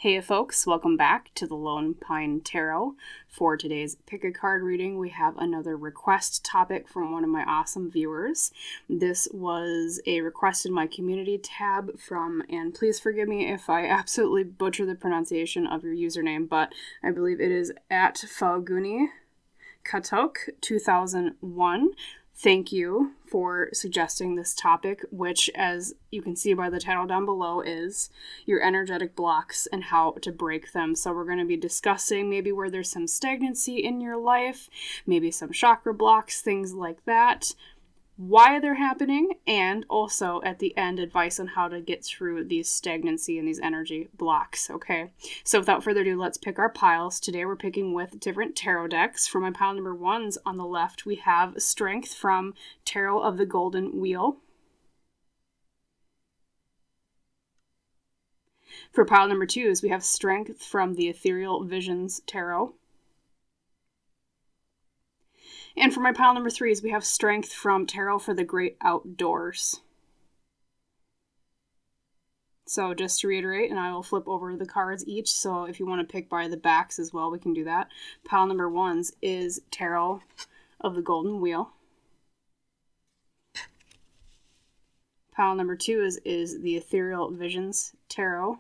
Hey folks, welcome back to the Lone Pine Tarot. For today's pick a card reading, we have another request topic from one of my awesome viewers. This was a request in my community tab from, and please forgive me if I absolutely butcher the pronunciation of your username, but I believe it is at Falguni Katok 2001. Thank you for suggesting this topic, which, as you can see by the title down below, is your energetic blocks and how to break them. So we're going to be discussing maybe where there's some stagnancy in your life, maybe some chakra blocks, things like that, why they're happening, and also at the end advice on how to get through these stagnancy and these energy blocks. Okay, so without further ado, let's pick our piles. Today we're picking with different tarot decks. For my pile number ones on the left, we have Strength from Tarot of the Golden Wheel. For pile number twos, we have Strength from the Ethereal Visions Tarot. And for my pile number threes, we have Strength from Tarot for the Great Outdoors. So just to reiterate, and I will flip over the cards each, so if you want to pick by the backs as well, we can do that. Pile number ones is Tarot of the Golden Wheel. Pile number two is the Ethereal Visions Tarot.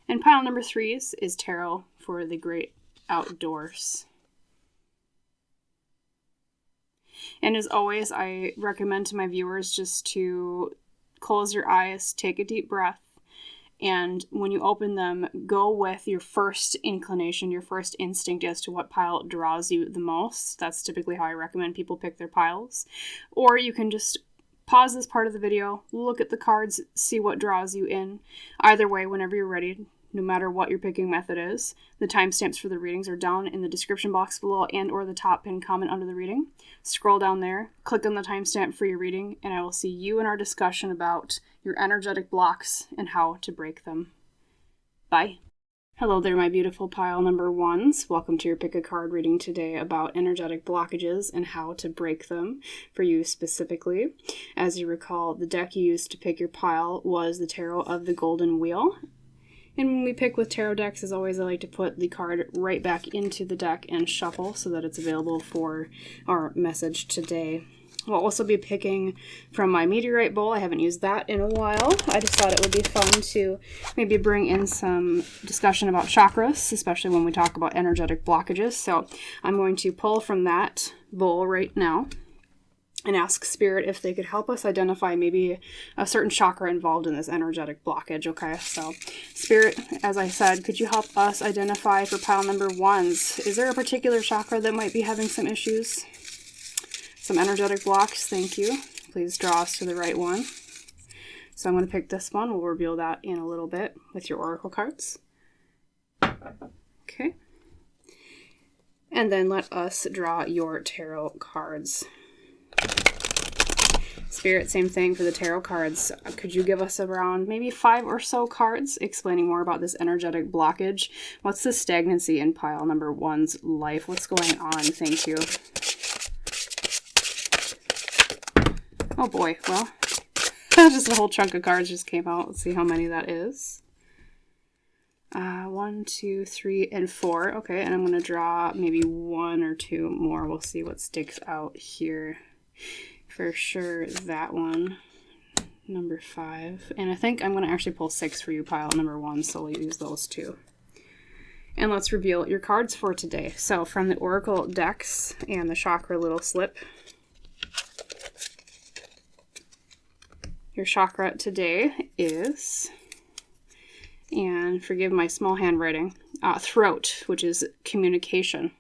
And pile number threes is Tarot for the Great Outdoors. And as always, I recommend to my viewers just to close your eyes, take a deep breath, and when you open them, go with your first inclination, your first instinct as to what pile draws you the most. That's typically how I recommend people pick their piles. Or you can just pause this part of the video, look at the cards, see what draws you in. Either way, whenever you're ready, no matter what your picking method is. The timestamps for the readings are down in the description box below and or the top pinned comment under the reading. Scroll down there, click on the timestamp for your reading, and I will see you in our discussion about your energetic blocks and how to break them. Bye. Hello there, my beautiful pile number ones. Welcome to your pick a card reading today about energetic blockages and how to break them for you specifically. As you recall, the deck you used to pick your pile was the Tarot of the Golden Wheel. And when we pick with tarot decks, as always, I like to put the card right back into the deck and shuffle so that it's available for our message today. We'll also be picking from my meteorite bowl. I haven't used that in a while. I just thought it would be fun to maybe bring in some discussion about chakras, especially when we talk about energetic blockages. So I'm going to pull from that bowl right now and ask Spirit if they could help us identify maybe a certain chakra involved in this energetic blockage, okay? So, Spirit, as I said, could you help us identify for pile number ones? Is there a particular chakra that might be having some issues? Some energetic blocks, thank you. Please draw us to the right one. So I'm going to pick this one. We'll reveal that in a little bit with your oracle cards. Okay. And then let us draw your tarot cards. Spirit, same thing for the tarot cards. Could you give us around maybe 5 or so cards explaining more about this energetic blockage? What's the stagnancy in pile number one's life? What's going on? Thank you. Oh boy, well, just a whole chunk of cards just came out. Let's see how many that is. 1, 2, 3, and 4. Okay, and I'm going to draw maybe 1 or 2 more. We'll see what sticks out here. For sure, that one, number 5. And I think I'm going to actually pull 6 for you, pile number 1, so we'll use those 2. And let's reveal your cards for today. So from the Oracle decks and the Chakra Little Slip, your chakra today is, and forgive my small handwriting, throat, which is communication.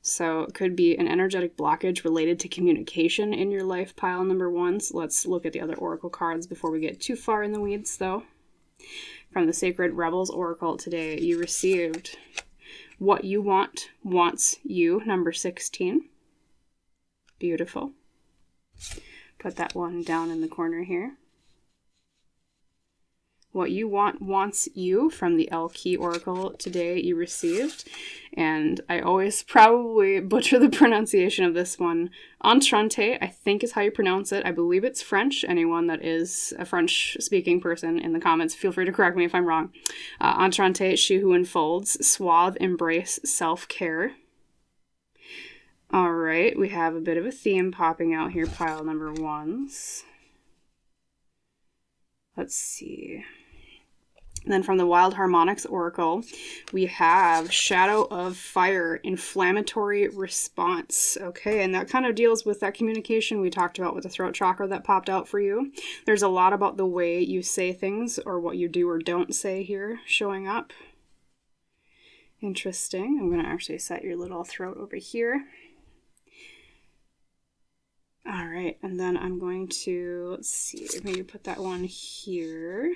So it could be an energetic blockage related to communication in your life, pile number ones. Let's look at the other oracle cards before we get too far in the weeds, though. From the Sacred Rebels Oracle today, you received What You Want Wants You, number 16. Beautiful. Put that one down in the corner here. What you want wants you from the Elle Qui Oracle today you received. And I always probably butcher the pronunciation of this one. Enchante, I think is how you pronounce it. I believe it's French. Anyone that is a French-speaking person in the comments, feel free to correct me if I'm wrong. Enchante, she who enfolds, suave, embrace, self-care. All right, we have a bit of a theme popping out here, pile number ones. Let's see. And then from the Wild Harmonics Oracle, we have Shadow of Fire, Inflammatory Response. Okay, and that kind of deals with that communication we talked about with the throat chakra that popped out for you. There's a lot about the way you say things or what you do or don't say here showing up. Interesting. I'm going to actually set your little throat over here. All right, and then I'm going to, let's see, maybe put that one here.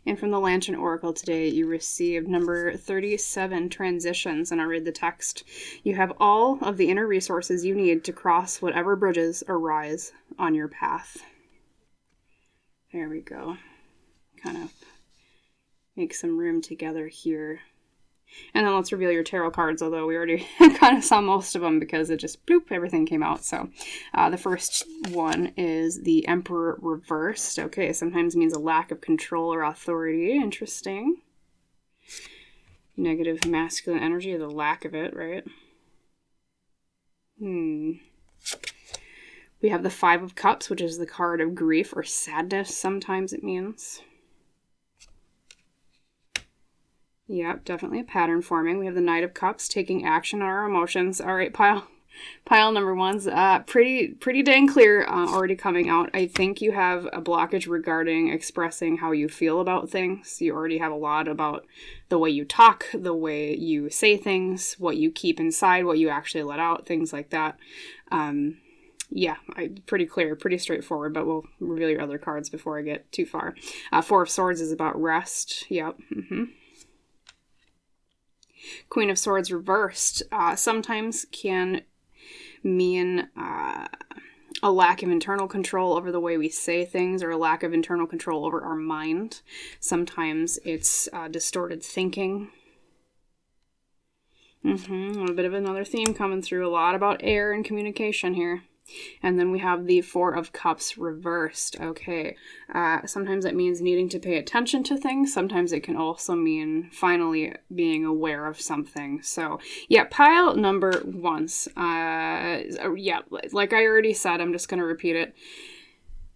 And from the Lantern Oracle today, you received number 37, Transitions, and I'll read the text. You have all of the inner resources you need to cross whatever bridges arise on your path. There we go. Kind of make some room together here. And then let's reveal your tarot cards, although we already kind of saw most of them because it just, bloop, everything came out. So the first one is the Emperor reversed. Okay, sometimes means a lack of control or authority. Interesting. Negative masculine energy, or the lack of it, right? We have the Five of Cups, which is the card of grief or sadness, sometimes it means. Yep, definitely a pattern forming. We have the Knight of Cups, taking action on our emotions. All right, pile number one's pretty dang clear already coming out. I think you have a blockage regarding expressing how you feel about things. You already have a lot about the way you talk, the way you say things, what you keep inside, what you actually let out, things like that. Yeah, pretty clear, pretty straightforward, but we'll reveal your other cards before I get too far. Four of Swords is about rest. Yep. Queen of Swords reversed sometimes can mean a lack of internal control over the way we say things or a lack of internal control over our mind. Sometimes it's distorted thinking. A little bit of another theme coming through. A lot about air and communication here. And then we have the Four of Cups reversed. Okay. Sometimes that means needing to pay attention to things. Sometimes it can also mean finally being aware of something. So, yeah, pile number ones. Yeah, like I already said, I'm just going to repeat it.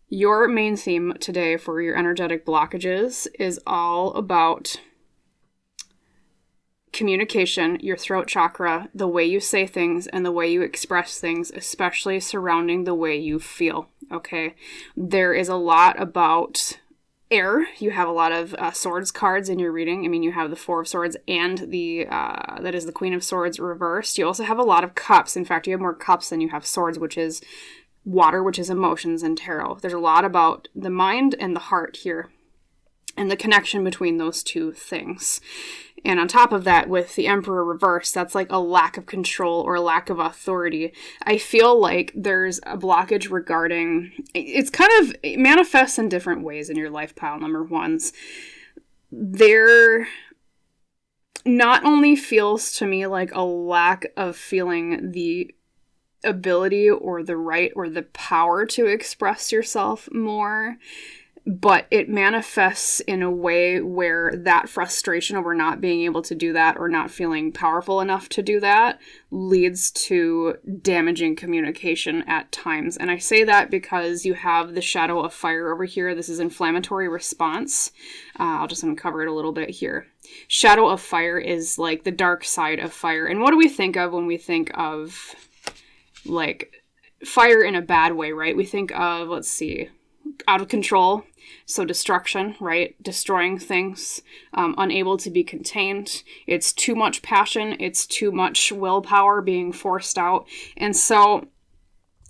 Your main theme today for your energetic blockages is all about communication, your throat chakra, the way you say things, and the way you express things, especially surrounding the way you feel, okay? There is a lot about air. You have a lot of swords cards in your reading. I mean, you have the Four of Swords and the, that is the Queen of Swords reversed. You also have a lot of cups. In fact, you have more cups than you have swords, which is water, which is emotions and tarot. There's a lot about the mind and the heart here and the connection between those two things. And on top of that, with the Emperor reversed, that's like a lack of control or a lack of authority. I feel like there's a blockage regarding, it manifests in different ways in your life, pile number ones. There not only feels to me like a lack of feeling the ability or the right or the power to express yourself more, but it manifests in a way where that frustration over not being able to do that or not feeling powerful enough to do that leads to damaging communication at times. And I say that because you have the Shadow of Fire over here. This is inflammatory response. I'll just uncover it a little bit here. Shadow of Fire is like the dark side of fire. And what do we think of when we think of like fire in a bad way, right? We think of, let's see, out of control, so destruction, right? Destroying things, unable to be contained. It's too much passion. It's too much willpower being forced out. And so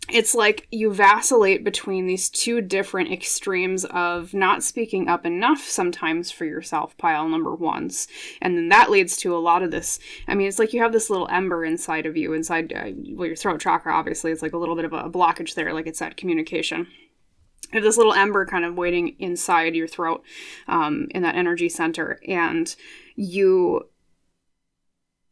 it's like you vacillate between these two different extremes of not speaking up enough sometimes for yourself, pile number ones. And then that leads to a lot of this. I mean, it's like you have this little ember inside of you, inside your throat chakra, obviously. It's like a little bit of a blockage there, like it's that communication. You have this little ember kind of waiting inside your throat, in that energy center, and you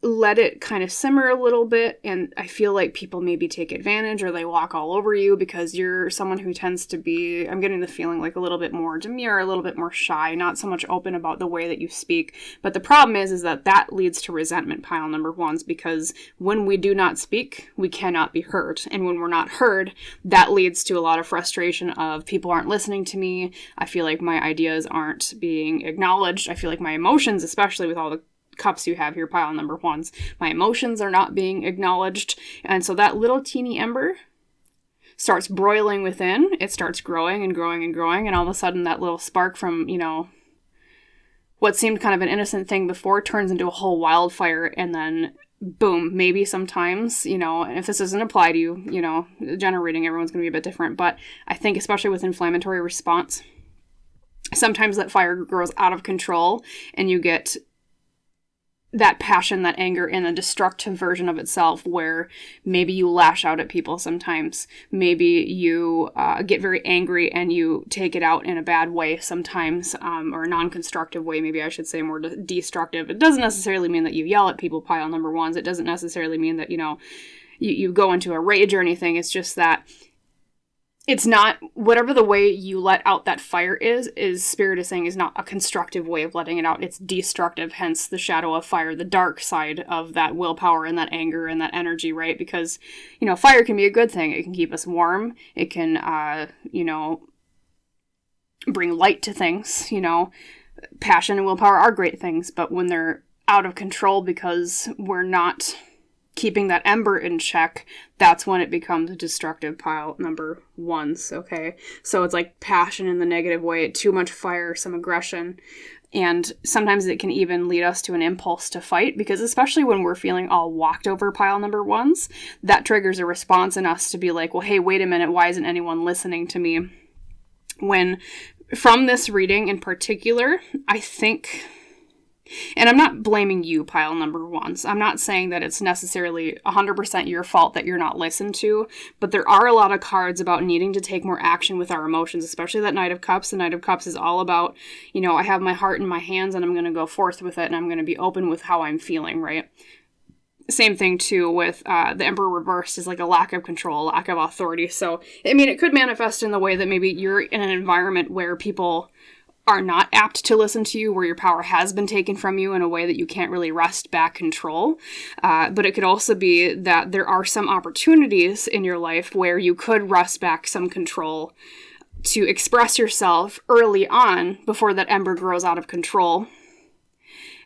let it kind of simmer a little bit, and I feel like people maybe take advantage or they walk all over you because you're someone who tends to be, I'm getting the feeling, like a little bit more demure, a little bit more shy, not so much open about the way that you speak. But the problem is that leads to resentment, pile number ones, because when we do not speak, we cannot be heard. And when we're not heard, that leads to a lot of frustration of people aren't listening to me. I feel like my ideas aren't being acknowledged. I feel like my emotions, especially with all the cups you have here, pile number ones, my emotions are not being acknowledged. And so that little teeny ember starts broiling within. It starts growing and growing and growing, and all of a sudden that little spark from, what seemed kind of an innocent thing before turns into a whole wildfire, and then boom, maybe sometimes, and if this doesn't apply to you, generating, everyone's going to be a bit different, but I think especially with inflammatory response, sometimes that fire grows out of control and you get that passion, that anger, in a destructive version of itself, where maybe you lash out at people sometimes. Maybe you get very angry and you take it out in a bad way sometimes, or a non-constructive way, maybe I should say, more destructive. It doesn't necessarily mean that you yell at people, pile number ones. It doesn't necessarily mean that, you go into a rage or anything. It's just that it's not, whatever the way you let out that fire is Spirit is saying is not a constructive way of letting it out. It's destructive, hence the shadow of fire, the dark side of that willpower and that anger and that energy, right? Because, fire can be a good thing. It can keep us warm. It can, bring light to things, Passion and willpower are great things, but when they're out of control because we're not keeping that ember in check, that's when it becomes destructive, pile number ones, okay? So it's like passion in the negative way, too much fire, some aggression, and sometimes it can even lead us to an impulse to fight, because especially when we're feeling all walked over, pile number ones, that triggers a response in us to be like, well, hey, wait a minute, why isn't anyone listening to me? When, from this reading in particular, I think... And I'm not blaming you, pile number ones. I'm not saying that it's necessarily 100% your fault that you're not listened to, but there are a lot of cards about needing to take more action with our emotions, especially that Knight of Cups. The Knight of Cups is all about, I have my heart in my hands and I'm going to go forth with it and I'm going to be open with how I'm feeling, right? Same thing, too, with the Emperor reversed is like a lack of control, lack of authority. So, it could manifest in the way that maybe you're in an environment where people are not apt to listen to you, where your power has been taken from you in a way that you can't really wrest back control. But it could also be that there are some opportunities in your life where you could wrest back some control to express yourself early on before that ember grows out of control.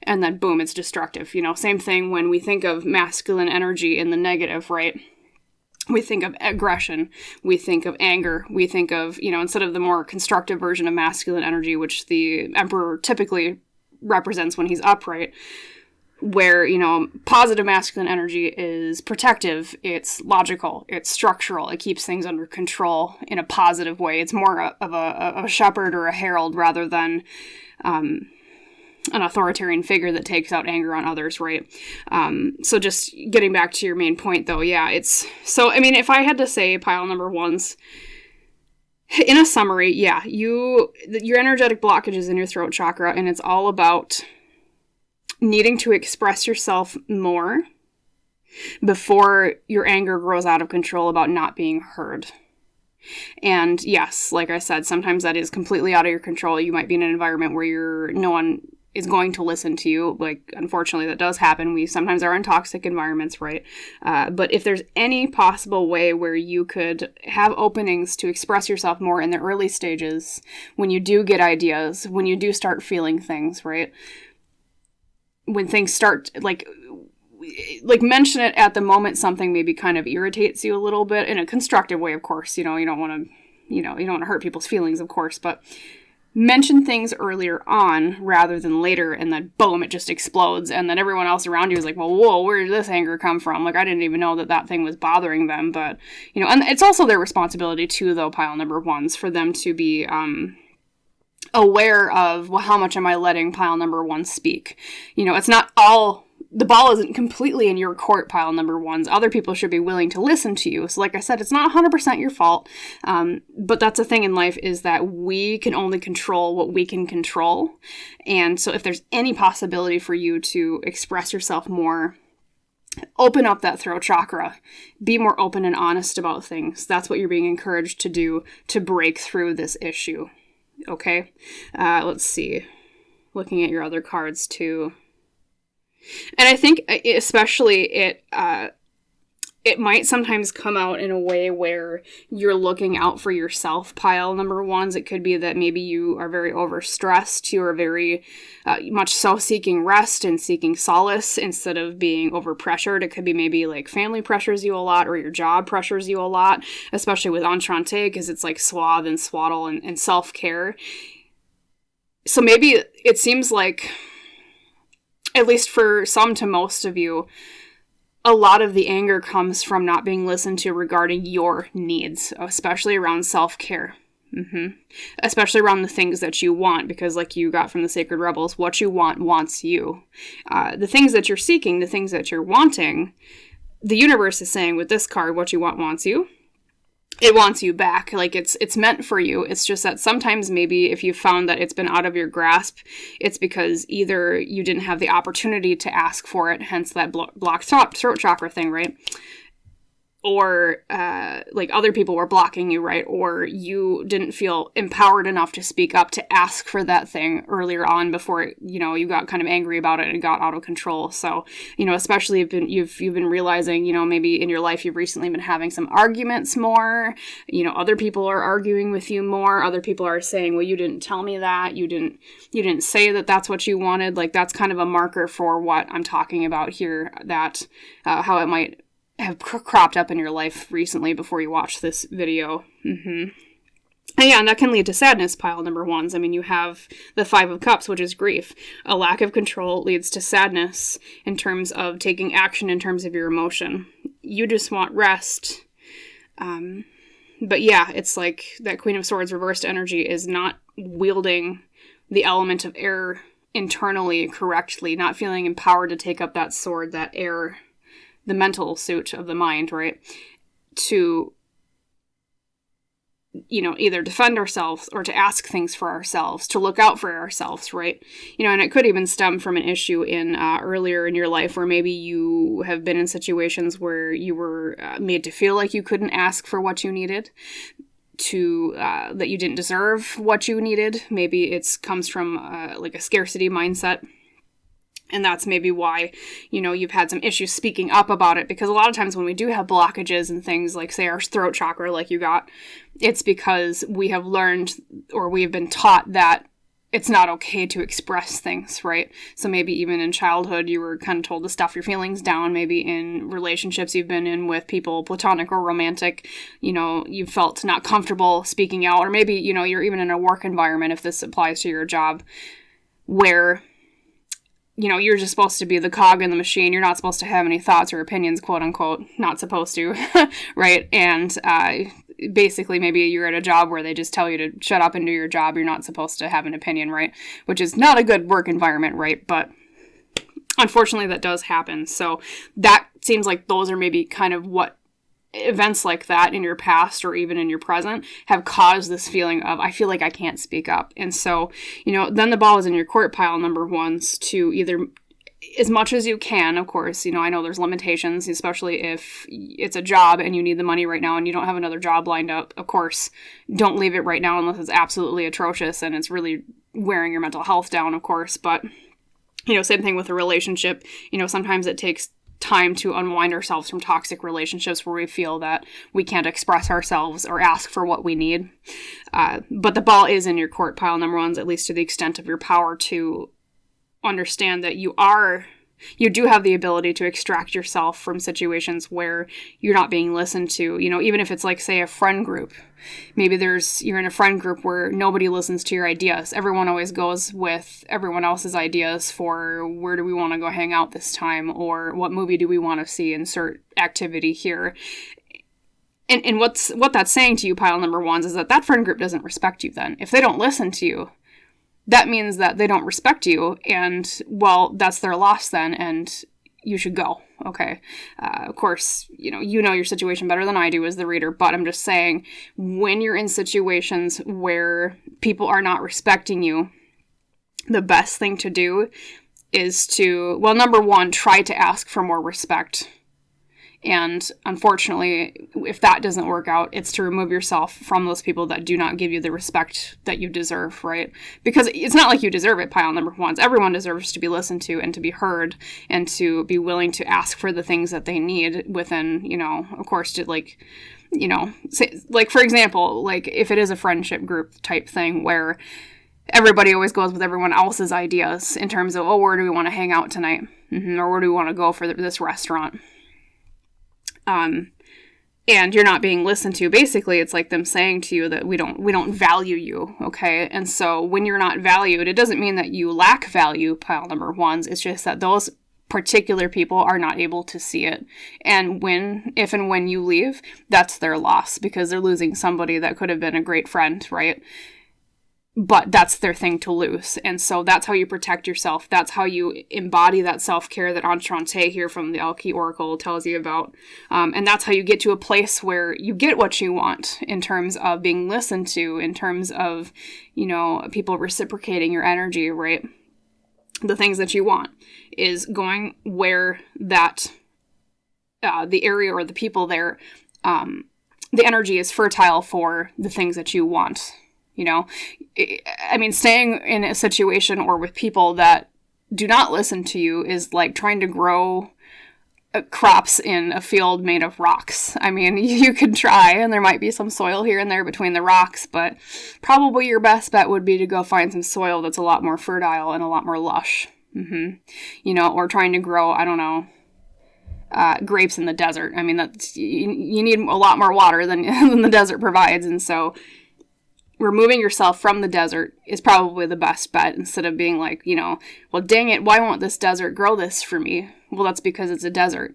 And then boom, it's destructive. Same thing when we think of masculine energy in the negative, right? We think of aggression, we think of anger, we think of, instead of the more constructive version of masculine energy, which the Emperor typically represents when he's upright, where, positive masculine energy is protective, it's logical, it's structural, it keeps things under control in a positive way. It's more of a shepherd or a herald rather than an authoritarian figure that takes out anger on others, right? So just getting back to your main point, though, yeah, if I had to say, pile number ones, in a summary, yeah, your energetic blockage is in your throat chakra, and it's all about needing to express yourself more before your anger grows out of control about not being heard. And yes, like I said, sometimes that is completely out of your control. You might be in an environment where no one is going to listen to you. Like, unfortunately, that does happen. We sometimes are in toxic environments, right? But if there's any possible way where you could have openings to express yourself more in the early stages, when you do get ideas, when you do start feeling things, right? When things start, like mention it at the moment something maybe kind of irritates you a little bit, in a constructive way, of course. You don't want to hurt people's feelings, of course, but mention things earlier on rather than later, and then boom, it just explodes, and then everyone else around you is like, well, whoa, where did this anger come from? Like, I didn't even know that thing was bothering them. But, and it's also their responsibility too, though, pile number ones, for them to be aware of, well, how much am I letting pile number one speak? It's not all the ball isn't completely in your court, pile number ones. Other people should be willing to listen to you. So like I said, it's not 100% your fault. But that's the thing in life, is that we can only control what we can control. And so if there's any possibility for you to express yourself more, open up that throat chakra, be more open and honest about things. That's what you're being encouraged to do to break through this issue. Okay? Let's see. Looking at your other cards too. And I think especially it might sometimes come out in a way where you're looking out for yourself, pile number ones. It could be that maybe you are very overstressed. You are very much so seeking rest and seeking solace instead of being overpressured. It could be maybe like family pressures you a lot, or your job pressures you a lot, especially with Enchante, because it's like swathe and swaddle and self-care. So maybe it seems like, at least for some to most of you, a lot of the anger comes from not being listened to regarding your needs, especially around self-care. Especially around the things that you want, because like you got from the Sacred Rebels, what you want wants you. The things that you're seeking, the things that you're wanting, the universe is saying with this card, what you want wants you. It wants you back. Like it's meant for you. It's just that sometimes maybe if you found that it's been out of your grasp, it's because either you didn't have the opportunity to ask for it, hence that blocked throat chakra thing, right? Or like other people were blocking you, right? Or you didn't feel empowered enough to speak up to ask for that thing earlier on before, you got kind of angry about it and got out of control. So, especially if you've been realizing, maybe in your life you've recently been having some arguments more. Other people are arguing with you more. Other people are saying, well, you didn't tell me that. You didn't say that that's what you wanted. Like that's kind of a marker for what I'm talking about here, that how it might have cropped up in your life recently before you watch this video. And yeah, and that can lead to sadness, pile number ones. I mean, you have the Five of Cups, which is grief. A lack of control leads to sadness in terms of taking action in terms of your emotion. You just want rest. But yeah, it's like that Queen of Swords reversed energy is not wielding the element of air internally correctly, not feeling empowered to take up that sword, that air, the mental suit of the mind, right? To, either defend ourselves or to ask things for ourselves, to look out for ourselves, right? And it could even stem from an issue in earlier in your life where maybe you have been in situations where you were made to feel like you couldn't ask for what you needed, that you didn't deserve what you needed. Maybe it comes from like a scarcity mindset. And that's maybe why, you've had some issues speaking up about it. Because a lot of times when we do have blockages and things like, say, our throat chakra, like you got, it's because we have learned or we have been taught that it's not okay to express things, right? So maybe even in childhood, you were kind of told to stuff your feelings down. Maybe in relationships you've been in with people, platonic or romantic, you felt not comfortable speaking out. Or maybe, you're even in a work environment, if this applies to your job, where you're just supposed to be the cog in the machine. You're not supposed to have any thoughts or opinions, quote unquote, not supposed to, right? And basically maybe you're at a job where they just tell you to shut up and do your job. You're not supposed to have an opinion, right? Which is not a good work environment, right? But unfortunately that does happen. So that seems like those are maybe kind of what events like that in your past or even in your present have caused this feeling of, I feel like I can't speak up. And so, then the ball is in your court, pile number ones, to either, as much as you can, of course, I know there's limitations, especially if it's a job and you need the money right now and you don't have another job lined up. Of course, don't leave it right now unless it's absolutely atrocious and it's really wearing your mental health down, of course. But, same thing with a relationship. Sometimes it takes time to unwind ourselves from toxic relationships where we feel that we can't express ourselves or ask for what we need. But the ball is in your court, pile number ones, at least to the extent of your power to understand that you do have the ability to extract yourself from situations where you're not being listened to, even if it's like, say, a friend group. Maybe you're in a friend group where nobody listens to your ideas. Everyone always goes with everyone else's ideas for where do we want to go hang out this time, or what movie do we want to see, insert activity here. And what that's saying to you, pile number ones, is that friend group doesn't respect you then. If they don't listen to you, that means that they don't respect you, and, well, that's their loss then, and you should go. Okay. Of course, you know your situation better than I do as the reader, but I'm just saying, when you're in situations where people are not respecting you, the best thing to do is to, well, number one, try to ask for more respect. And unfortunately, if that doesn't work out, it's to remove yourself from those people that do not give you the respect that you deserve, right? Because it's not like you deserve it, pile number ones. Everyone deserves to be listened to and to be heard and to be willing to ask for the things that they need within, of course, to say, like, for example, like if it is a friendship group type thing where everybody always goes with everyone else's ideas in terms of, where do we want to hang out tonight? Or where do we want to go for this restaurant? And you're not being listened to. Basically, it's like them saying to you that we don't value you, okay? And so when you're not valued, it doesn't mean that you lack value, pile number ones. It's just that those particular people are not able to see it. And if and when you leave, that's their loss, because they're losing somebody that could have been a great friend, right? But that's their thing to lose. And so that's how you protect yourself. That's how you embody that self-care that Enchante here from the Elle Qui Oracle tells you about. And that's how you get to a place where you get what you want in terms of being listened to, in terms of, people reciprocating your energy, right? The things that you want is going where that, the area or the people there, the energy is fertile for the things that you want. Staying in a situation or with people that do not listen to you is like trying to grow crops in a field made of rocks. You could try, and there might be some soil here and there between the rocks, but probably your best bet would be to go find some soil that's a lot more fertile and a lot more lush. Or trying to grow, grapes in the desert. That's, you need a lot more water than the desert provides, and so removing yourself from the desert is probably the best bet, instead of being like, well, dang it, why won't this desert grow this for me? Well, that's because it's a desert.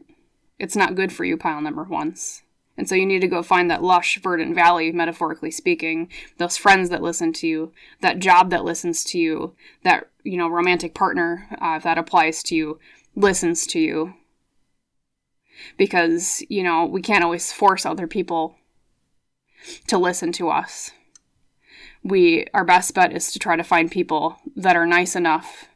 It's not good for you, pile number ones. And so you need to go find that lush, verdant valley, metaphorically speaking, those friends that listen to you, that job that listens to you, that, romantic partner, if that applies to you, listens to you. Because, we can't always force other people to listen to us. Our best bet is to try to find people that are nice enough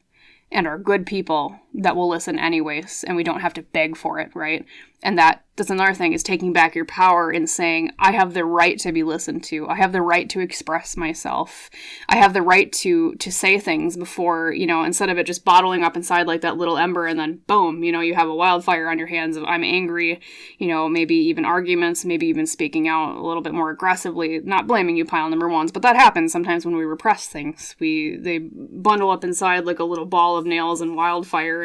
and are good people that will listen anyways, and we don't have to beg for it, right? And that's another thing, is taking back your power and saying, I have the right to be listened to. I have the right to express myself. I have the right to say things before, instead of it just bottling up inside like that little ember, and then boom, you have a wildfire on your hands of, I'm angry, maybe even arguments, maybe even speaking out a little bit more aggressively, not blaming you, pile number ones, but that happens sometimes when we repress things. They bundle up inside like a little ball of nails and wildfire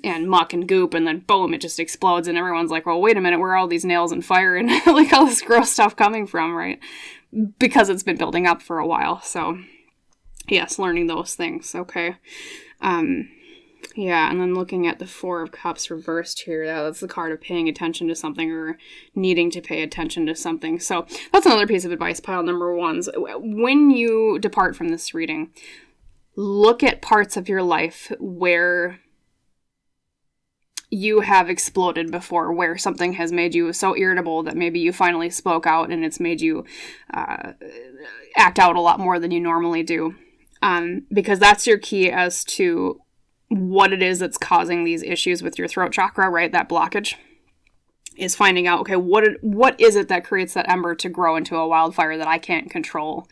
and muck and goop, and then boom, it just explodes, and everyone's like, well, wait a minute, where are all these nails and fire and like all this gross stuff coming from, right? Because it's been building up for a while. So yes, learning those things. Okay. Yeah, and then looking at the Four of Cups reversed here, that's the card of paying attention to something or needing to pay attention to something. So that's another piece of advice, pile number ones. When you depart from this reading, look at parts of your life where you have exploded before, where something has made you so irritable that maybe you finally spoke out and it's made you act out a lot more than you normally do. Because that's your key as to what it is that's causing these issues with your throat chakra, right? That blockage is finding out, okay, what is it that creates that ember to grow into a wildfire that I can't control?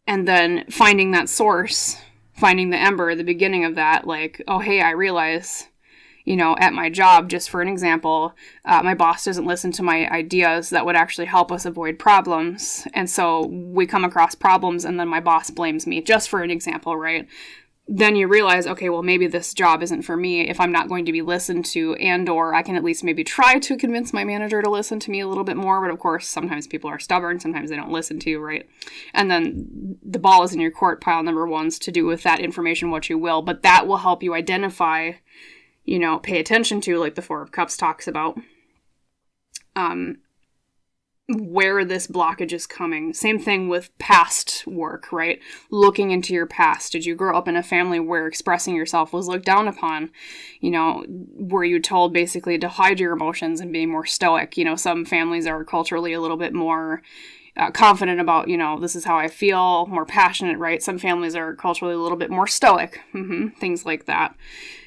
And then finding that source, finding the ember, the beginning of that, like, oh, hey, I realize, at my job, just for an example, my boss doesn't listen to my ideas that would actually help us avoid problems. And so we come across problems and then my boss blames me, just for an example, right? Then you realize, okay, well, maybe this job isn't for me if I'm not going to be listened to, and or I can at least maybe try to convince my manager to listen to me a little bit more. But of course, sometimes people are stubborn. Sometimes they don't listen to you, right? And then the ball is in your court, pile number ones, to do with that information what you will. But that will help you identify, pay attention to, like the Four of Cups talks about, where this blockage is coming. Same thing with past work, right? Looking into your past. Did you grow up in a family where expressing yourself was looked down upon? You know, were you told basically to hide your emotions and be more stoic? You know, some families are culturally a little bit more confident about, you know, this is how I feel, more passionate, right? Some families are culturally a little bit more stoic, things like that.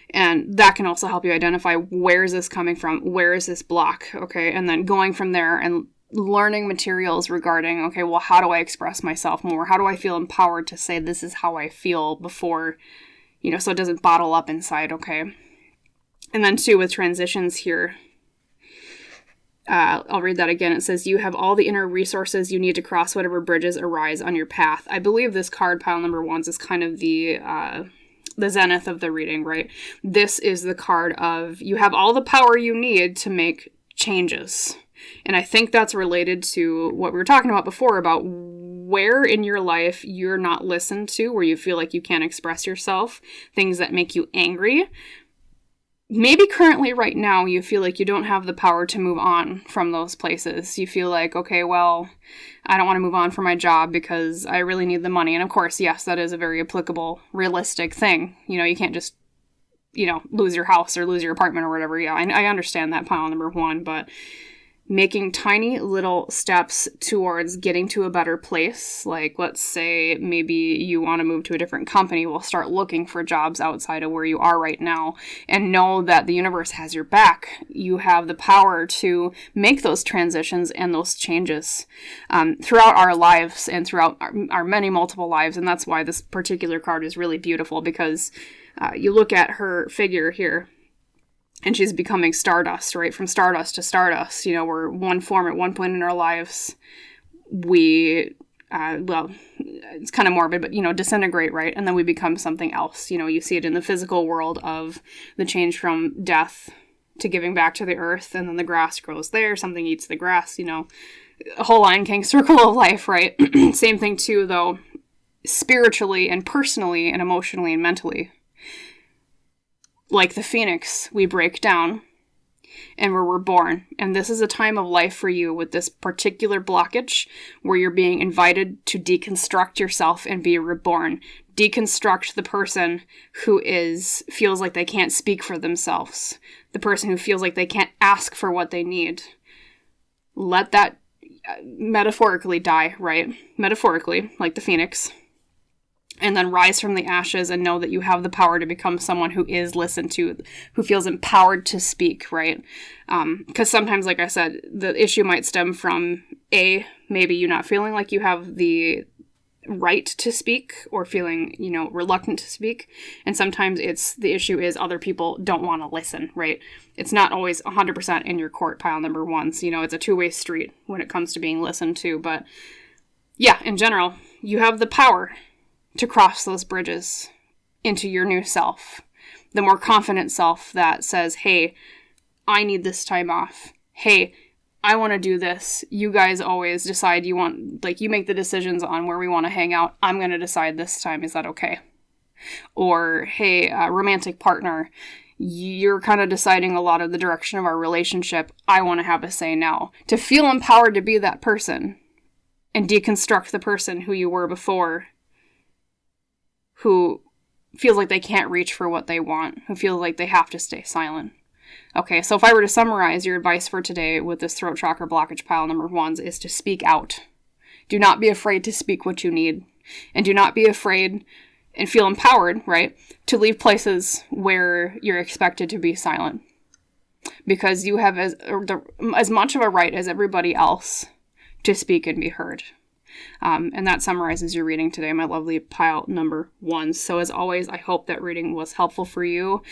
And that can also help you identify, where is this coming from? Where is this block? Okay. And then going from there and learning materials regarding, okay, well, how do I express myself more? How do I feel empowered to say this is how I feel before, you know, so it doesn't bottle up inside, okay? And then too, with transitions here, I'll read that again. It says, you have all the inner resources you need to cross whatever bridges arise on your path. I believe this card, pile number 1, is kind of the zenith of the reading, right? This is the card of, you have all the power you need to make changes. And I think that's related to what we were talking about before, about where in your life you're not listened to, where you feel like you can't express yourself, things that make you angry. Maybe currently right now you feel like you don't have the power to move on from those places. You feel like, okay, well, I don't want to move on from my job because I really need the money. And of course, yes, that is a very applicable, realistic thing. You know, you can't just, you know, lose your house or lose your apartment or whatever. Yeah, I understand that, pile number 1, but making tiny little steps towards getting to a better place. Like, let's say maybe you want to move to a different company. Well, start looking for jobs outside of where you are right now and know that the universe has your back. You have the power to make those transitions and those changes throughout our lives and throughout our many multiple lives. And that's why this particular card is really beautiful, because you look at her figure here, and she's becoming stardust, right? From stardust to stardust. You know, we're one form at one point in our lives. We, well, it's kind of morbid, but, you know, disintegrate, right? And then we become something else. You know, you see it in the physical world of the change from death to giving back to the earth, and then the grass grows there, something eats the grass, you know, a whole Lion King circle of life, right? Same thing too, though, spiritually and personally and emotionally and mentally. Like the phoenix, we break down and we're reborn. And this is a time of life for you with this particular blockage where you're being invited to deconstruct yourself and be reborn. Deconstruct the person who feels like they can't speak for themselves. The person who feels like they can't ask for what they need. Let that metaphorically die, right? Metaphorically, like the phoenix. And then rise from the ashes and know that you have the power to become someone who is listened to, who feels empowered to speak, right? Because sometimes, like I said, the issue might stem from maybe you not feeling like you have the right to speak, or feeling, you know, reluctant to speak. And sometimes the issue is other people don't want to listen, right? It's not always 100% in your court, pile number 1. So, you know, it's a two-way street when it comes to being listened to. But yeah, in general, you have the power to cross those bridges into your new self. The more confident self that says, hey, I need this time off. Hey, I want to do this. You guys always decide you make the decisions on where we want to hang out. I'm going to decide this time. Is that okay? Or, hey, romantic partner, you're kind of deciding a lot of the direction of our relationship. I want to have a say now. To feel empowered to be that person and deconstruct the person who you were before, who feels like they can't reach for what they want, who feels like they have to stay silent. Okay, so if I were to summarize your advice for today with this throat chakra blockage, pile number 1, is to speak out. Do not be afraid to speak what you need. And do not be afraid and feel empowered, right, to leave places where you're expected to be silent. Because you have as much of a right as everybody else to speak and be heard. And that summarizes your reading today, my lovely pile number 1. So as always, I hope that reading was helpful for you.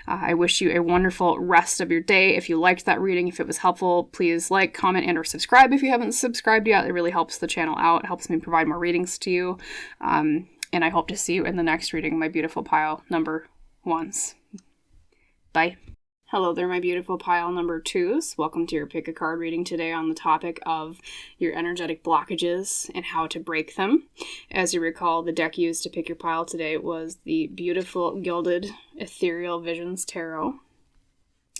I wish you a wonderful rest of your day. If you liked that reading, if it was helpful, please like, comment, and or subscribe if you haven't subscribed yet. It really helps the channel out. It helps me provide more readings to you. And I hope to see you in the next reading, my beautiful pile number 1s. Bye. Hello there, my beautiful pile number 2s. Welcome to your pick a card reading today on the topic of your energetic blockages and how to break them. As you recall, the deck used to pick your pile today was the beautiful gilded Ethereal Visions Tarot.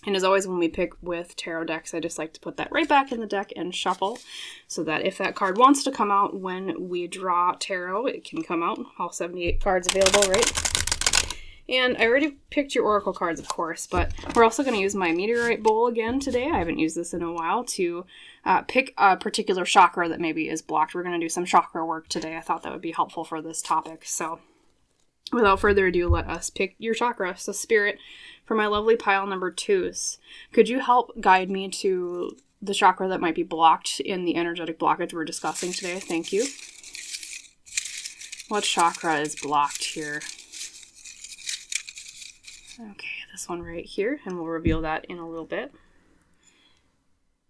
And as always, when we pick with tarot decks, I just like to put that right back in the deck and shuffle so that if that card wants to come out when we draw tarot, it can come out. All 78 cards available, right? And I already picked your oracle cards, of course, but we're also going to use my meteorite bowl again today. I haven't used this in a while to pick a particular chakra that maybe is blocked. We're going to do some chakra work today. I thought that would be helpful for this topic. So without further ado, let us pick your chakra. So Spirit, for my lovely pile number 2s, could you help guide me to the chakra that might be blocked in the energetic blockage we're discussing today? Thank you. What chakra is blocked here? Okay, this one right here, and we'll reveal that in a little bit.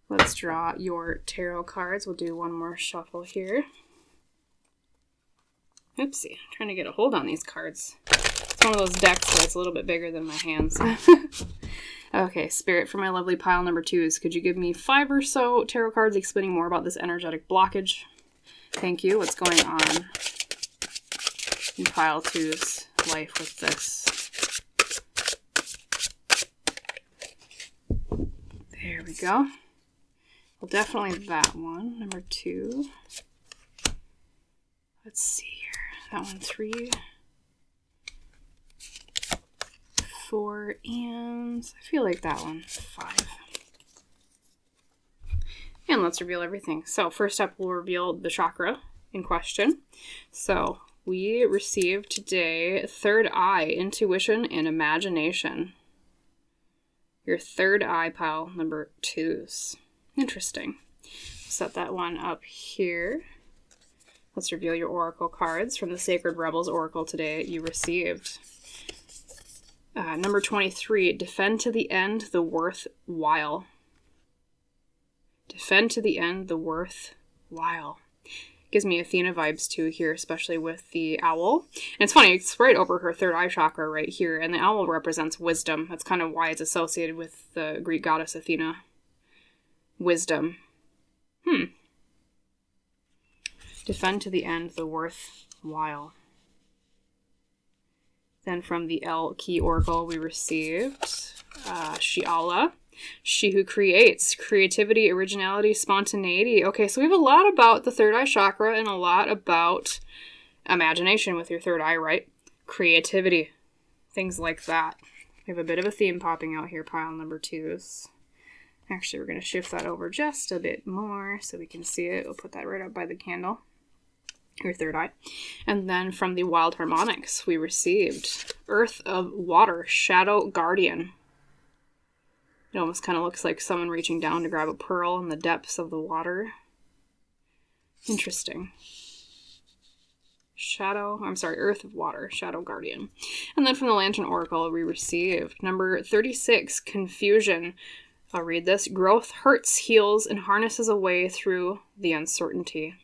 Let's draw your tarot cards. We'll do one more shuffle here. Oopsie, I'm trying to get a hold on these cards. It's one of those decks that's a little bit bigger than my hands. Okay, Spirit, for my lovely pile number 2s, could you give me 5 or so tarot cards explaining more about this energetic blockage? Thank you. What's going on in pile 2's life with this? There we go. Well, definitely that one. Number 2. Let's see here. That one 3, 4, and I feel like that one 5. And let's reveal everything. So first up, we'll reveal the chakra in question. So we received today third eye, intuition, and imagination. Your third eye pile number 2s. Interesting. Set that one up here. Let's reveal your oracle cards from the Sacred Rebels Oracle today you received. Number 23, defend to the end the worthwhile. Defend to the end the worthwhile. Gives me Athena vibes too here, especially with the owl. And it's funny, it's right over her third eye chakra right here, and the owl represents wisdom. That's kind of why it's associated with the Greek goddess Athena. Wisdom. Defend to the end the worthwhile. Then from the Elle Qui Oracle we received Shiala. She who creates. Creativity, originality, spontaneity. Okay, so we have a lot about the third eye chakra and a lot about imagination with your third eye, right? Creativity. Things like that. We have a bit of a theme popping out here, pile number 2s. Actually, we're going to shift that over just a bit more so we can see it. We'll put that right up by the candle. Your third eye. And then from the Wild Harmonics, we received Earth of Water, Shadow Guardian. It almost kind of looks like someone reaching down to grab a pearl in the depths of the water. Interesting. Earth of Water, Shadow Guardian. And then from the Lantern Oracle, we received number 36, Confusion. I'll read this. Growth hurts, heals, and harnesses a way through the uncertainty.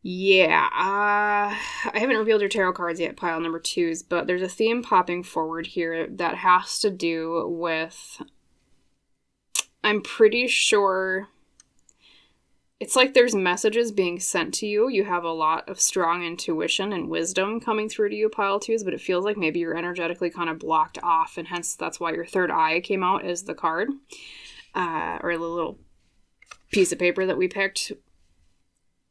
Yeah, I haven't revealed your tarot cards yet, pile number 2s, but there's a theme popping forward here that has to do with, I'm pretty sure, it's like there's messages being sent to you. You have a lot of strong intuition and wisdom coming through to you, pile 2s, but it feels like maybe you're energetically kind of blocked off, and hence that's why your third eye came out as the card, or the little piece of paper that we picked.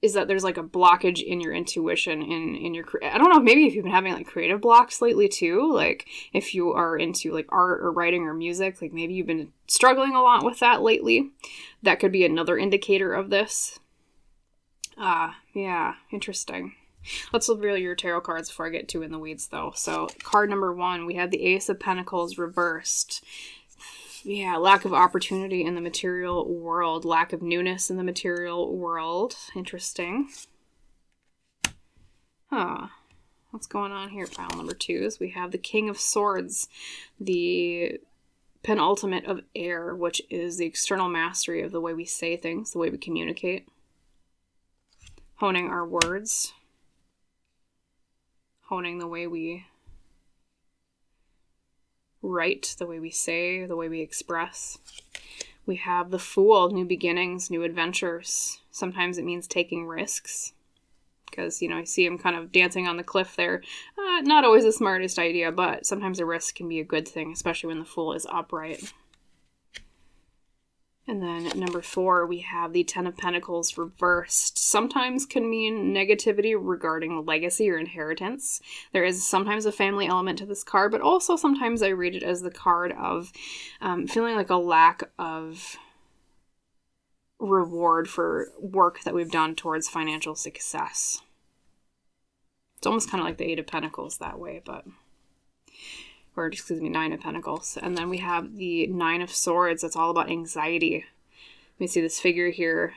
Is that there's like a blockage in your intuition, in your, I don't know, maybe if you've been having like creative blocks lately too, like if you are into like art or writing or music, like maybe you've been struggling a lot with that lately. That could be another indicator of this. Yeah, interesting. Let's reveal your tarot cards before I get too in the weeds though. So card number 1, we have the Ace of Pentacles reversed. Yeah, lack of opportunity in the material world. Lack of newness in the material world. Interesting. What's going on here, pile number 2s? We have the King of Swords, the penultimate of air, which is the external mastery of the way we say things, the way we communicate. Honing our words. Honing the way we write, the way we say, the way we express. We have the Fool, new beginnings, new adventures. Sometimes it means taking risks. because, you see him kind of dancing on the cliff there. Not always the smartest idea, but sometimes a risk can be a good thing, especially when the Fool is upright. And then number 4, we have the Ten of Pentacles reversed. Sometimes can mean negativity regarding legacy or inheritance. There is sometimes a family element to this card, but also sometimes I read it as the card of feeling like a lack of reward for work that we've done towards financial success. It's almost kind of like the Eight of Pentacles that way, Nine of Pentacles. And then we have the Nine of Swords. That's all about anxiety. Let me see this figure here.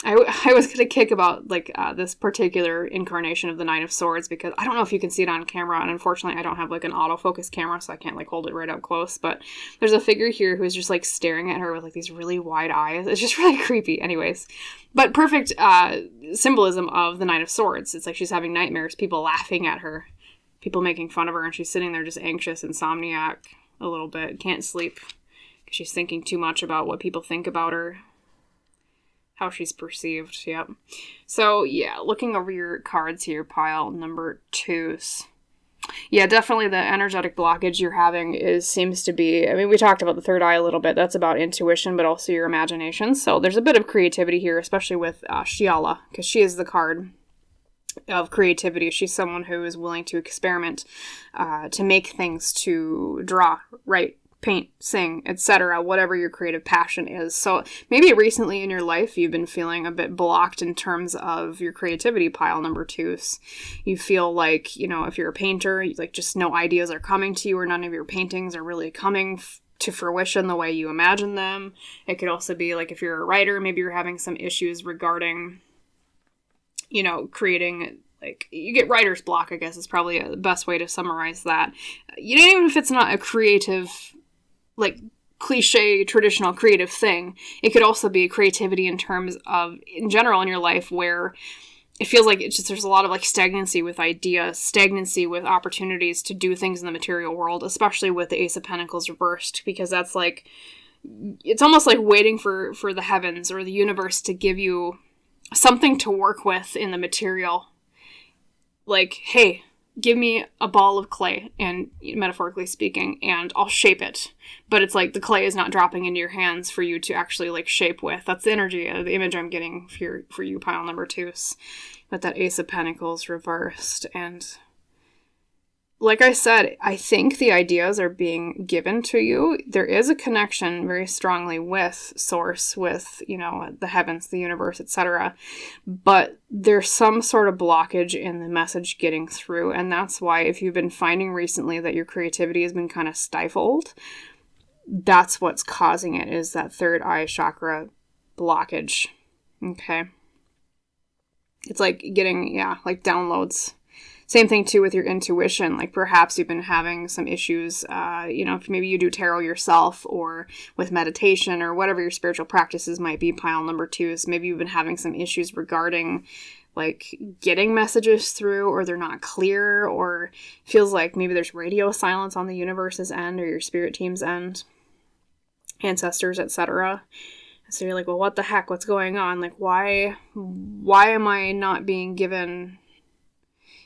I was going to kick about this particular incarnation of the Nine of Swords because I don't know if you can see it on camera, and unfortunately I don't have an autofocus camera, so I can't hold it right up close, but there's a figure here who's just staring at her with these really wide eyes. It's just really creepy. Anyways, but perfect symbolism of the Nine of Swords. It's like she's having nightmares, people laughing at her, people making fun of her, and she's sitting there just anxious, insomniac a little bit, can't sleep because she's thinking too much about what people think about her, how she's perceived. Yep. So yeah, looking over your cards here, pile number 2s. Yeah, definitely the energetic blockage you're having seems to be, we talked about the third eye a little bit. That's about intuition, but also your imagination. So there's a bit of creativity here, especially with Shiala, because she is the card of creativity. She's someone who is willing to experiment, to make things, to draw, write, paint, sing, etc., whatever your creative passion is. So maybe recently in your life you've been feeling a bit blocked in terms of your creativity, pile number 2s. You feel like, if you're a painter, just no ideas are coming to you, or none of your paintings are really coming to fruition the way you imagine them. It could also be if you're a writer, maybe you're having some issues regarding creating, you get writer's block, I guess is probably the best way to summarize that. Even if it's not a creative, cliche, traditional creative thing, it could also be creativity in terms of, in general in your life, where it feels like there's a lot of stagnancy with ideas, stagnancy with opportunities to do things in the material world, especially with the Ace of Pentacles reversed, because that's it's almost like waiting for the heavens or the universe to give you something to work with in the material. Hey, give me a ball of clay, and metaphorically speaking, and I'll shape it. But it's the clay is not dropping into your hands for you to actually shape with. That's the energy, the image I'm getting for you, pile number 2s. With that Ace of Pentacles reversed. And like I said, I think the ideas are being given to you. There is a connection very strongly with Source, with, the heavens, the universe, etc. But there's some sort of blockage in the message getting through. And that's why, if you've been finding recently that your creativity has been kind of stifled, that's what's causing it, is that third eye chakra blockage. Okay. It's getting, downloads. Same thing, too, with your intuition. Perhaps you've been having some issues, if maybe you do tarot yourself, or with meditation, or whatever your spiritual practices might be, pile number 2s. Maybe you've been having some issues regarding, getting messages through, or they're not clear, or feels like maybe there's radio silence on the universe's end, or your spirit team's end, ancestors, etc. So you're well, what the heck? What's going on? Why am I not being given...